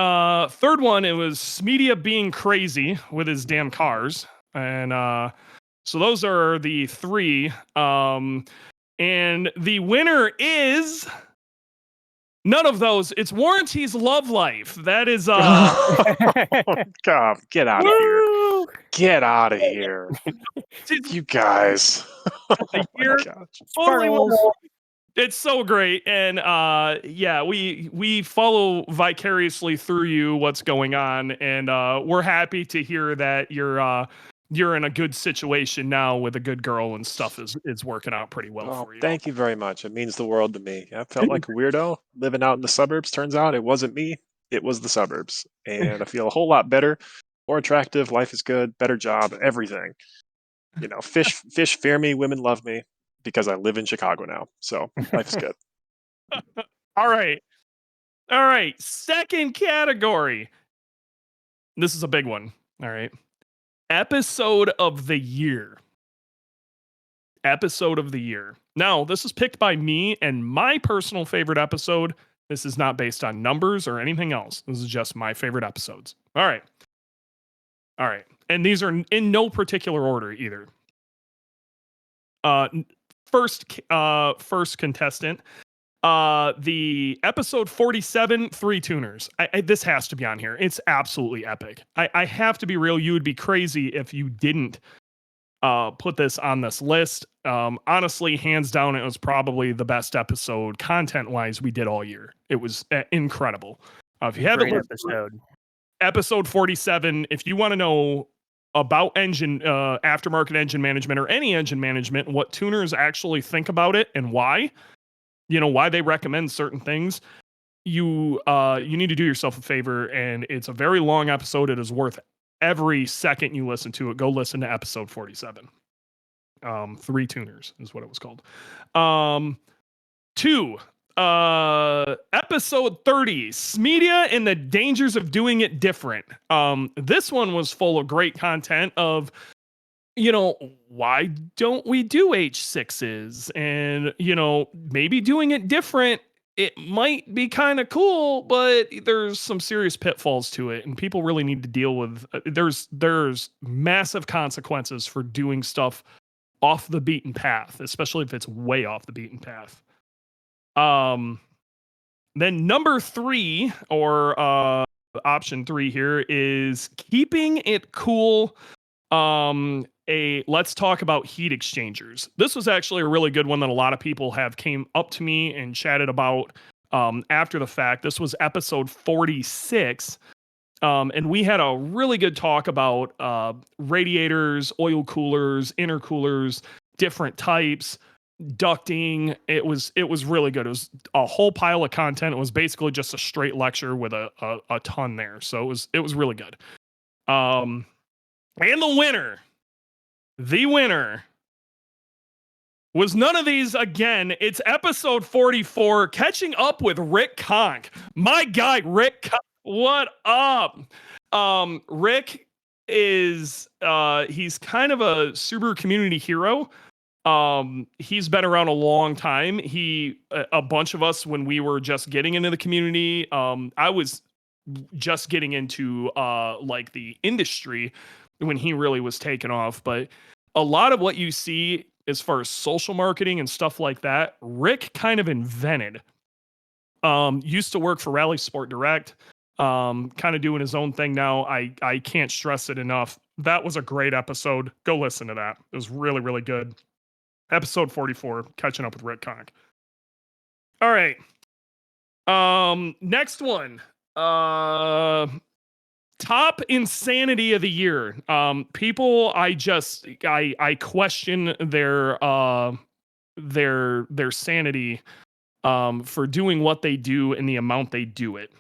third one, it was Smedia being crazy with his damn cars. And so those are the 3. And the winner is none of those. It's Warranty's Love Life. That is God, get out of here. Get out of here. You guys. The year totally won. It's so great. And we follow vicariously through you what's going on, and we're happy to hear that you're in a good situation now with a good girl and stuff is working out pretty well for you. Thank you very much. It means the world to me. I felt like a weirdo living out in the suburbs. Turns out it wasn't me. It was the suburbs. And I feel a whole lot better, more attractive. Life is good, better job, everything. Fish fear me, women love me because I live in Chicago now. So life is good. All right. Second category. This is a big one. All right. Episode of the year. Now, this is picked by me and my personal favorite episode. This is not based on numbers or anything else. This is just my favorite episodes. All right. And these are in no particular order either. First contestant, The episode 47 3 tuners. This has to be on here. It's absolutely epic. I have to be real. You would be crazy if you didn't put this on this list. Honestly, hands down, it was probably the best episode content wise we did all year. It was incredible. If you haven't listened, episode 47, if you want to know about engine aftermarket engine management or any engine management, what tuners actually think about it and why, why they recommend certain things, you need to do yourself a favor. And it's a very long episode. It is worth every second you listen to it. Go listen to episode 47. 3 tuners is what it was called. 2, episode 30, Smedia and the dangers of doing it different. This one was full of great content of, why don't we do H6s? And, maybe doing it different, it might be kind of cool, but there's some serious pitfalls to it. And people really need to deal with, there's massive consequences for doing stuff off the beaten path, especially if it's way off the beaten path. Then number 3, or option 3 here, is keeping it cool. Let's talk about heat exchangers. This was actually a really good one that a lot of people have came up to me and chatted about after the fact. This was episode 46. And we had a really good talk about radiators, oil coolers, intercoolers, different types, ducting. It was really good. It was a whole pile of content. It was basically just a straight lecture with a ton there. So it was really good. And the winner was none of these again. It's episode 44, catching up with Rick Conk. My guy, Rick Conk. What up? Rick is he's kind of a Subaru community hero. He's been around a long time. A bunch of us, when we were just getting into the community, I was just getting into like the industry when he really was taking off. But a lot of what you see as far as social marketing and stuff like that, Rick kind of invented. Used to work for Rally Sport Direct. Kind of doing his own thing now. I can't stress it enough. That was a great episode. Go listen to that. It was really, really good. Episode 44, catching up with Rick Conk. All right. Next one. Top insanity of the year. People, I question their sanity for doing what they do and the amount they do it.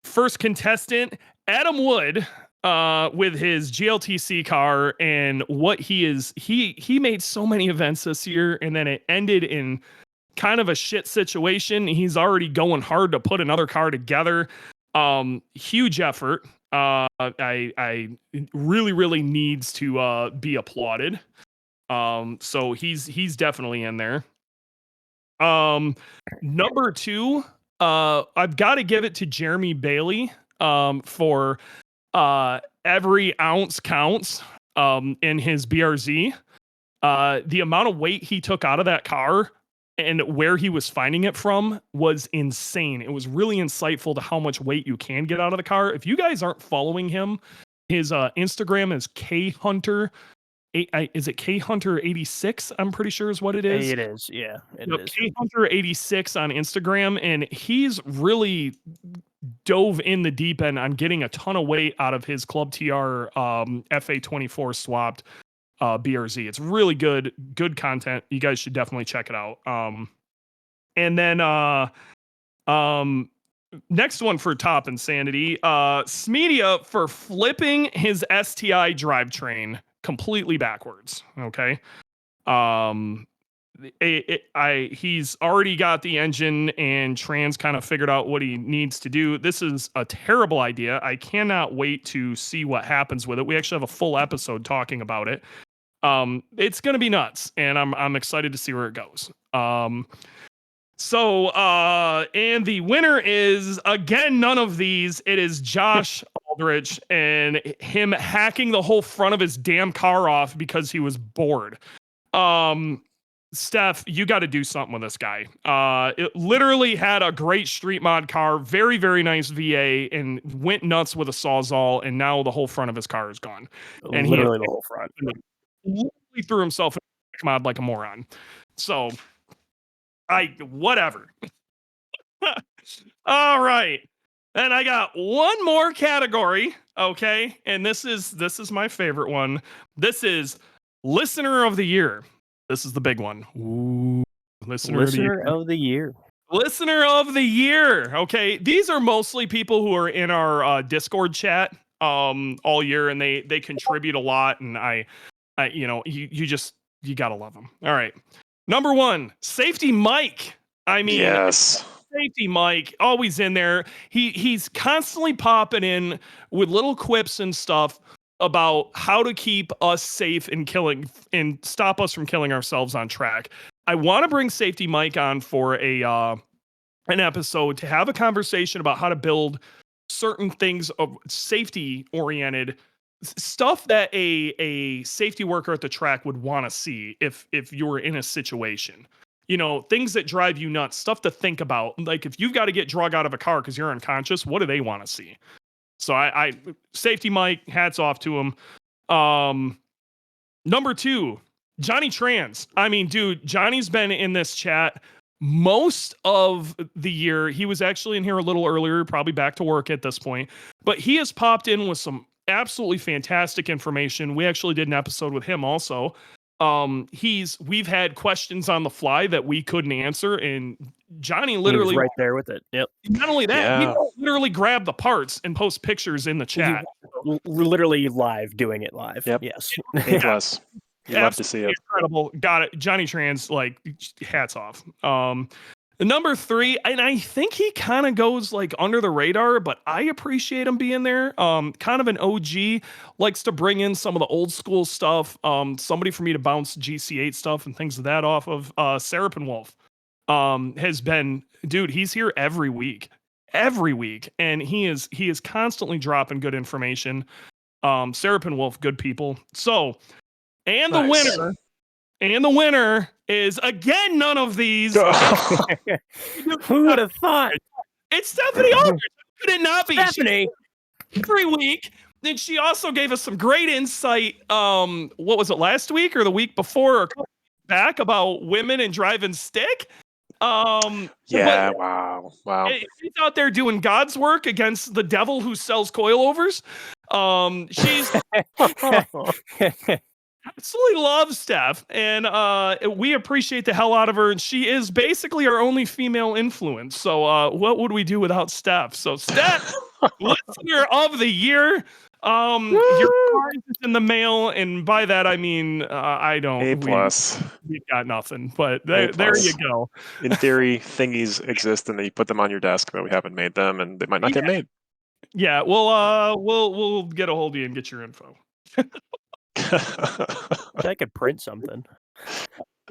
First contestant, Adam Wood, with his GLTC car, and what he made so many events this year, and then it ended in kind of a shit situation. He's already going hard to put another car together. Huge effort. I really, really needs to be applauded. So he's definitely in there. Number 2, I've got to give it to Jeremy Bailey for every ounce counts in his BRZ. The amount of weight he took out of that car and where he was finding it from was insane. It was really insightful to how much weight you can get out of the car. If you guys aren't following him, his Instagram is khunter. Is it khunter86? I'm pretty sure is what it is. It is, yeah. It is. khunter86 on Instagram, and he's really dove in the deep end on getting a ton of weight out of his Club TR FA24 swapped BRZ. It's really good content. You guys should definitely check it out. And then next one for top insanity, Smedia for flipping his STI drivetrain completely backwards. Okay. He's already got the engine and trans kind of figured out what he needs to do. This is a terrible idea. I cannot wait to see what happens with it. We actually have a full episode talking about it. It's going to be nuts, and I'm excited to see where it goes. And the winner is, again, none of these. It is Josh Aldrich and him hacking the whole front of his damn car off because he was bored. Steph, you got to do something with this guy. It literally had a great street mod car, very, very nice VA, and went nuts with a Sawzall, and now the whole front of his car is gone. And Literally the whole front. Literally threw himself in a mod like a moron. So, whatever. All right. And I got one more category, okay? And this is my favorite one. This is Listener of the Year. This is the big one. Ooh, Listener of the Year. Listener of the Year. Okay. These are mostly people who are in our Discord chat all year, and they contribute a lot, and I you gotta love them. All right. Number 1, Safety Mike. I mean, Yes. Safety Mike, always in there. He's constantly popping in with little quips and stuff about how to keep us safe and stop us from killing ourselves on track. I want to bring Safety Mike on for an episode to have a conversation about how to build certain things of safety oriented stuff that a safety worker at the track would want to see if you were in a situation. You know, things that drive you nuts, stuff to think about. Like if you've got to get drug out of a car because you're unconscious, what do they want to see? So I Safety Mike, hats off to him. Number 2, Johnny Trans. I mean, dude, Johnny's been in this chat most of the year. He was actually in here a little earlier, probably back to work at this point, but he has popped in with some absolutely fantastic information. We actually did an episode with him also. We've had questions on the fly that we couldn't answer, and Johnny literally he was right there with it. Yep. Not only that, Yeah. he literally grabbed the parts and post pictures in the chat. Literally live, doing it live. Yep. Yes. A plus. You love to see it. Incredible. Got it. Johnny Trans, like, hats off. Number 3, and I think he kind of goes like under the radar, but I appreciate him being there. Kind of an OG, likes to bring in some of the old school stuff. Somebody for me to bounce GC8 stuff and things of that off of. Serapin Wolf has been, dude, he's here every week, and he is constantly dropping good information. Serapin Wolf, good people. So, and the Nice. winner is again none of these. Who would have thought? It's Stephanie Aldridge. Could it not be? Stephanie. Every week. Then she also gave us some great insight. What was it, last week or the week before, or a couple weeks back, about women and driving stick? Yeah, wow. She's out there doing God's work against the devil who sells coilovers. She's absolutely loves Steph, and we appreciate the hell out of her, and she is basically our only female influence. So what would we do without Steph? So Steph, Listener of the Year. Your card is in the mail, and by that I mean I don't. A plus. We've got nothing, but A there you plus. go. In theory, thingies exist and you put them on your desk, but we haven't made them and they might not get made. Yeah, we'll get a hold of you and get your info. I could print something.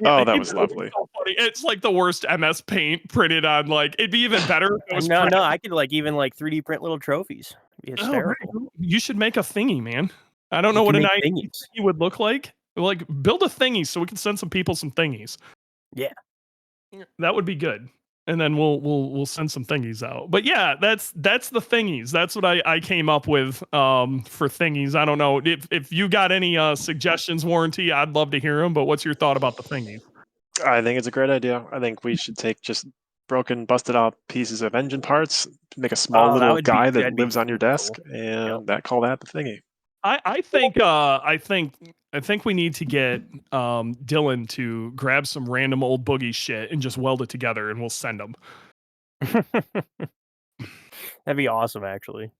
Oh, that was lovely. So funny. It's like the worst MS Paint printed on, like, it'd be even better if it was No, printed. I could even 3D print little trophies. It'd be hysterical. You should make a thingy, man. I don't know what an ID thingy would look like. Like, build a thingy so we can send some people some thingies. Yeah, that would be good. And then we'll send some thingies out. But yeah, that's the thingies. That's what I came up with for thingies. I don't know if you got any suggestions, Warranty. I'd love to hear them. But what's your thought about the thingy? I think it's a great idea. I think we should take just broken, busted out pieces of engine parts, make a small little guy that lives on your desk, and call that the thingy. I think we need to get Dylan to grab some random old boogie shit and just weld it together, and we'll send them. That'd be awesome, actually.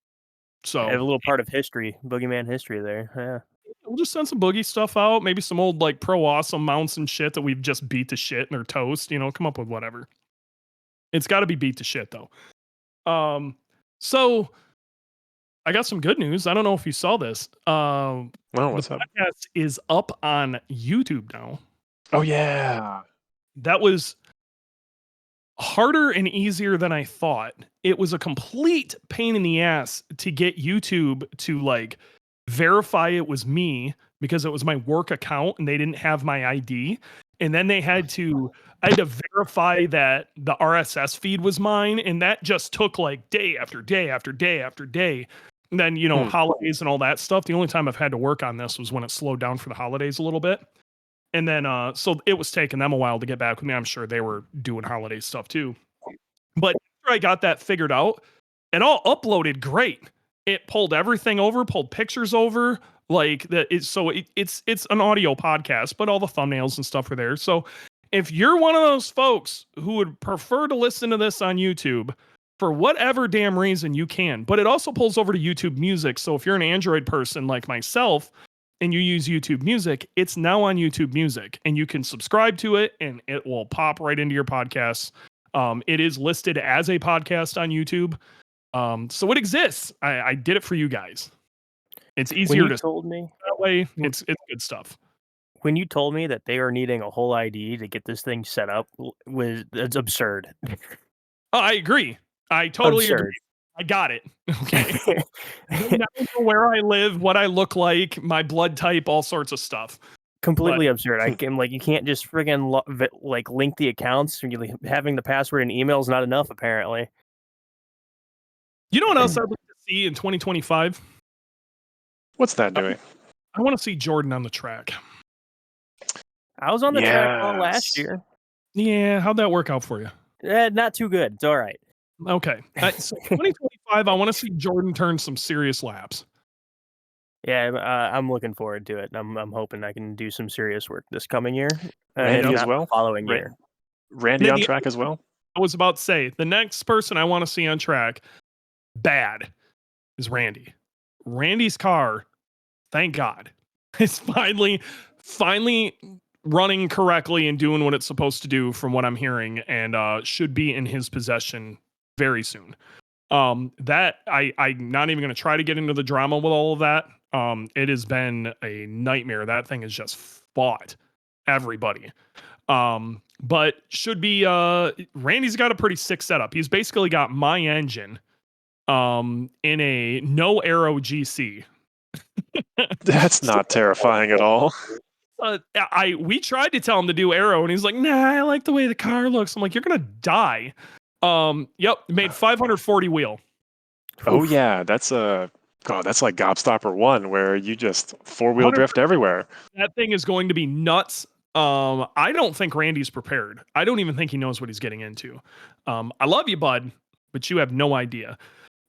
So I have a little part of history, boogeyman history there. Yeah. We'll just send some boogie stuff out, maybe some old like Pro Awesome mounts and shit that we've just beat to shit and they're toast. You know, come up with whatever. It's got to be beat to shit though. So I got some good news. I don't know if you saw this. What's the up? podcast is up on YouTube now. Oh yeah. That was harder and easier than I thought. It was a complete pain in the ass to get YouTube to like verify it was me because it was my work account and they didn't have my ID. and then I had to verify that the RSS feed was mine, and that just took like day after day after day after day. And then, you know, holidays and all that stuff. The only time I've had to work on this was when it slowed down for the holidays a little bit. And then, so it was taking them a while to get back with me. I'm sure they were doing holiday stuff too. But after I got that figured out, it all uploaded great. It pulled everything over, pulled pictures over, like that. It's an audio podcast, but all the thumbnails and stuff are there. So if you're one of those folks who would prefer to listen to this on YouTube, for whatever damn reason you can, but it also pulls over to YouTube Music. So if you're an Android person like myself and you use YouTube Music, it's now on YouTube Music, and you can subscribe to it and it will pop right into your podcasts. It is listed as a podcast on YouTube. So it exists. I did it for you guys. It's easier to told me that way. It's good stuff. when you told me that they are needing a whole ID to get this thing set up, it's absurd. Oh, I agree. I totally Absurd. agree. I got it. Okay. I now know where I live, what I look like, my blood type, all sorts of stuff. Completely absurd. I can you can't just friggin' like link the accounts. Having the password and email is not enough, apparently. You know what else I'd like to see in 2025? What's that doing? I want to see Jordan on the track. I was on the track all last Yes. year. Yeah, how'd that work out for you? Not too good. It's all right. Okay. So 2025, I want to see Jordan turn some serious laps. Yeah, I'm looking forward to it. I'm hoping I can do some serious work this coming year. Randy if as not well? the following year. Randy on track as well? I was about to say, the next person I want to see on track, bad, is Randy. Randy's car, thank God, is finally running correctly and doing what it's supposed to do from what I'm hearing, and should be in his possession very soon. That I'm not even going to try to get into the drama with all of that. It has been a nightmare. That thing has just fought everybody. But should be Randy's got a pretty sick setup. He's basically got my engine in a no aero GC. That's not terrifying at all. We tried to tell him to do aero, and he's like, nah, I like the way the car looks. I'm like, you're gonna die. Yep, made 540 wheel. Oh yeah, that's like Gobstopper 1, where you just four-wheel drift everywhere. That thing is going to be nuts. I don't think Randy's prepared. I don't even think he knows what he's getting into. I love you, bud, but you have no idea.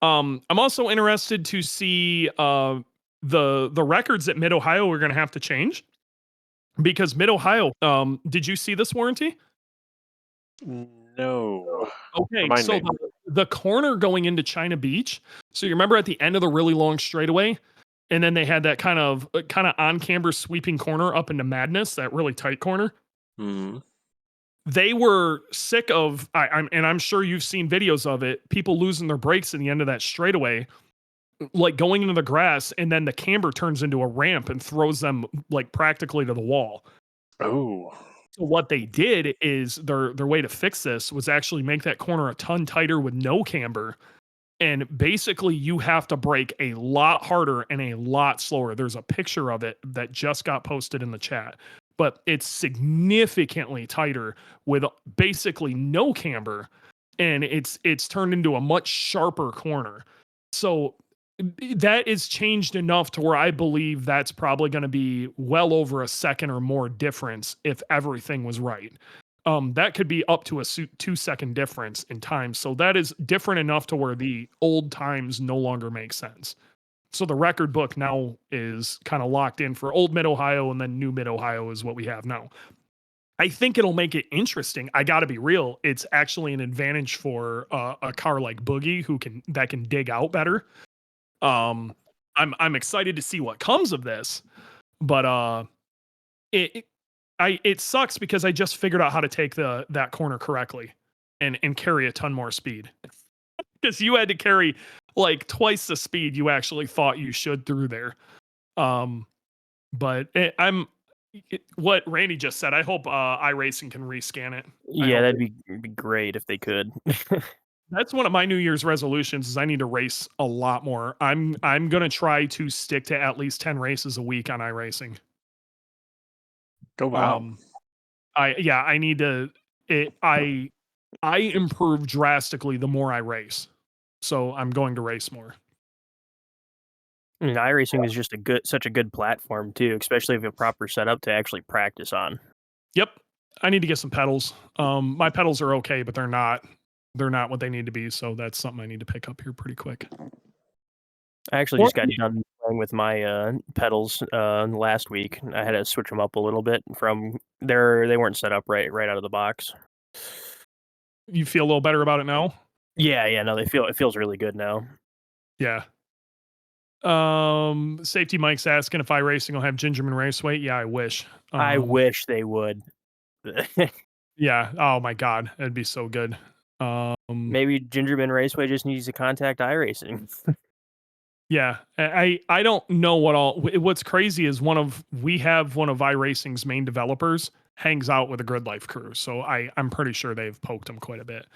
I'm also interested to see the records at Mid Ohio are going to have to change, because Mid Ohio. Did you see this warranty? No. Okay, Remind so me. the corner going into China Beach. So you remember at the end of the really long straightaway, and then they had that kind of on camber sweeping corner up into Madness, that really tight corner. Mhm. They were sick of, I'm sure you've seen videos of it, people losing their brakes in the end of that straightaway, like going into the grass, and then the camber turns into a ramp and throws them like practically to the wall. Oh. So what they did is their way to fix this was actually make that corner a ton tighter with no camber. And basically you have to brake a lot harder and a lot slower. There's a picture of it that just got posted in the chat, but it's significantly tighter with basically no camber, and it's turned into a much sharper corner. So that is changed enough to where I believe that's probably going to be well over a second or more difference if everything was right. That could be up to a 2-second difference in time. So that is different enough to where the old times no longer make sense. So the record book now is kind of locked in for old Mid Ohio, and then new Mid Ohio is what we have now. I think it'll make it interesting. I got to be real. It's actually an advantage for a car like Boogie that can dig out better. I'm excited to see what comes of this, but it sucks because I just figured out how to take that corner correctly and carry a ton more speed, because you had to carry like twice the speed you actually thought you should through there. But what Randy just said, I hope iRacing can rescan it. Yeah, that'd be great if they could. That's one of my New Year's resolutions, is I need to race a lot more. I'm gonna try to stick to at least 10 races a week on iRacing. Go wow. I need to. I improve drastically the more I race, so I'm going to race more. I mean, iRacing is just such a good platform too, especially if you have a proper setup to actually practice on. Yep, I need to get some pedals. My pedals are okay, but they're not what they need to be. So that's something I need to pick up here pretty quick. I actually just got done playing with my pedals last week. I had to switch them up a little bit from they weren't set up right out of the box. You feel a little better about it now? Yeah, no, it feels really good now. Yeah. Safety Mike's asking if iRacing will have Gingerman Raceway. Yeah, I wish. I wish they would. Yeah. Oh my God, it'd be so good. Maybe Gingerman Raceway just needs to contact iRacing. Yeah, I don't know what's crazy is we have one of iRacing's main developers hangs out with the Grid Life crew, so I'm pretty sure they've poked him quite a bit.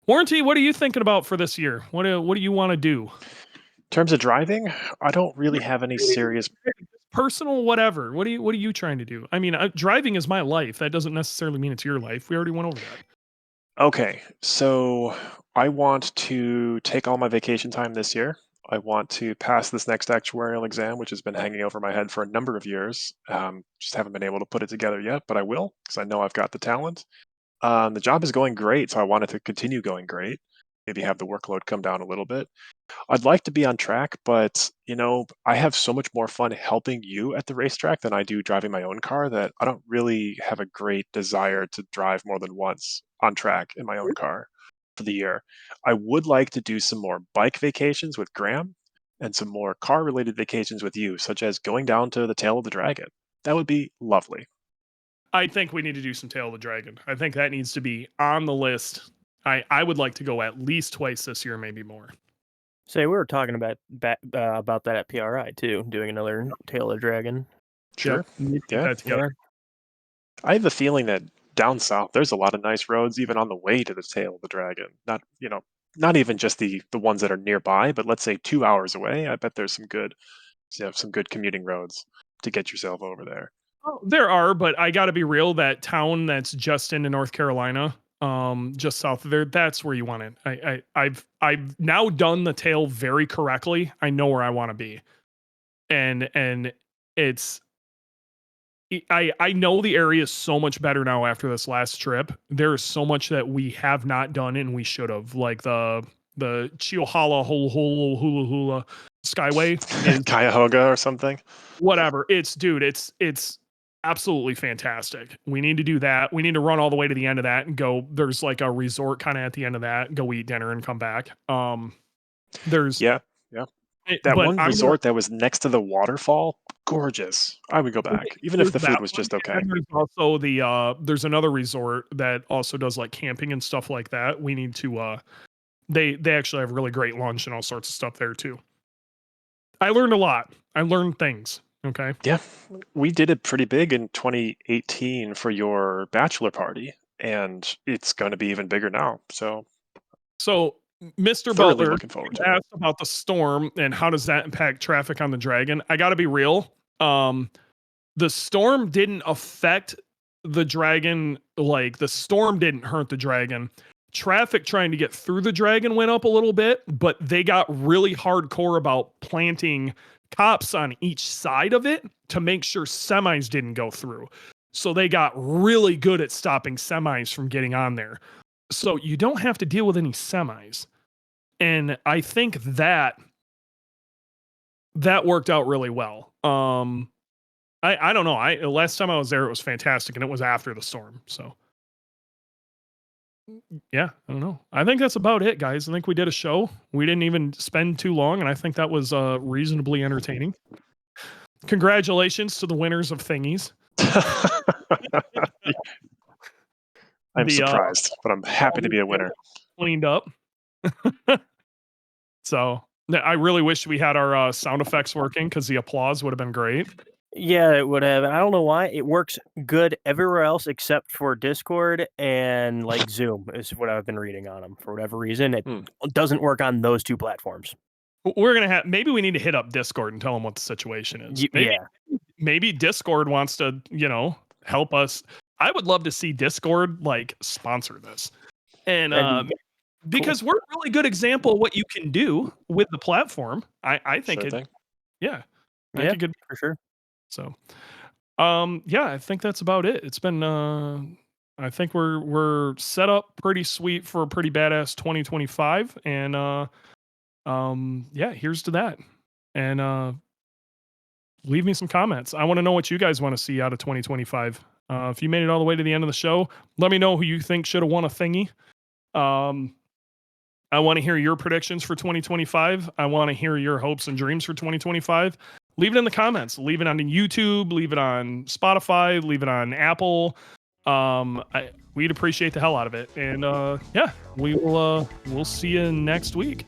Warranty, what are you thinking about for this year? What do you want to do? In terms of driving, I don't really have any serious. Personal, whatever. What are you trying to do? I mean, driving is my life. That doesn't necessarily mean it's your life. We already went over that. Okay, so I want to take all my vacation time this year. I want to pass this next actuarial exam, which has been hanging over my head for a number of years. Just haven't been able to put it together yet, but I will because I know I've got the talent. The job is going great, so I want it to continue going great. Maybe have the workload come down a little bit. I'd like to be on track, but I have so much more fun helping you at the racetrack than I do driving my own car that I don't really have a great desire to drive more than once on track in my own car for the year. I would like to do some more bike vacations with Graham and some more car related vacations with you, such as going down to the Tail of the Dragon. That would be lovely. I think we need to do some Tail of the Dragon. I think that needs to be on the list. I would like to go at least twice this year, maybe more. Say, we were talking about that at PRI too, doing another Tail of the Dragon. Sure. Yep. Yeah. That together. I have a feeling that down south there's a lot of nice roads even on the way to the Tail of the Dragon. Not even just the ones that are nearby, but let's say 2 hours away. I bet there's some good commuting roads to get yourself over there. Oh, there are, but I got to be real. That town that's just into North Carolina, just south of there, that's where you want it. I've now done the tail very correctly. I know where I want to be, and it's I know the area so much better now after this last trip. There is so much that we have not done and we should have, like the Chiohala Hula Hula Hula Skyway is Cuyahoga or something. whatever. It's absolutely fantastic. We need to do that. We need to run all the way to the end of that and go. There's like a resort kind of at the end of that. Go eat dinner and come back. There's Yeah. That one I'm resort that was next to the waterfall, gorgeous. I would go back, even if the food was just okay. And there's also there's another resort that also does like camping and stuff like that. We need to they actually have really great lunch and all sorts of stuff there too. I learned a lot. I learned things. Okay. Yeah, we did it pretty big in 2018 for your bachelor party, and it's going to be even bigger now. So Mr. thoroughly Butler looking forward to it. asked about the storm and how does that impact traffic on the Dragon. I got to be real. The storm didn't affect the Dragon. Like the storm didn't hurt the Dragon. Traffic trying to get through the Dragon went up a little bit, but they got really hardcore about planting cops on each side of it to make sure semis didn't go through. So they got really good at stopping semis from getting on there. So you don't have to deal with any semis. And I think that worked out really well. I don't know. Last time I was there, it was fantastic, and it was after the storm. So yeah, I don't know. I think that's about it, guys. I think we did a show. We didn't even spend too long, and I think that was reasonably entertaining. Congratulations to the winners of thingies. I'm surprised, but I'm happy to be a winner. Cleaned up. So I really wish we had our sound effects working because the applause would have been great. Yeah, it would have. I don't know why. It works good everywhere else except for Discord and like Zoom is what I've been reading on them. For whatever reason, it doesn't work on those two platforms. We're going to maybe we need to hit up Discord and tell them what the situation is. Maybe Discord wants to, help us. I would love to see Discord like sponsor this. And That'd be because we're a really good example of what you can do with the platform. I think Sure it, thing. yeah, I Yeah, think it could. for sure. So, yeah, I think that's about it. It's been, I think we're set up pretty sweet for a pretty badass 2025, and yeah, here's to that. And leave me some comments. I want to know what you guys want to see out of 2025. If you made it all the way to the end of the show, let me know who you think should have won a thingy. I want to hear your predictions for 2025. I want to hear your hopes and dreams for 2025. Leave it in the comments. Leave it on YouTube. Leave it on Spotify. Leave it on Apple. We'd appreciate the hell out of it. And yeah, we'll see you next week.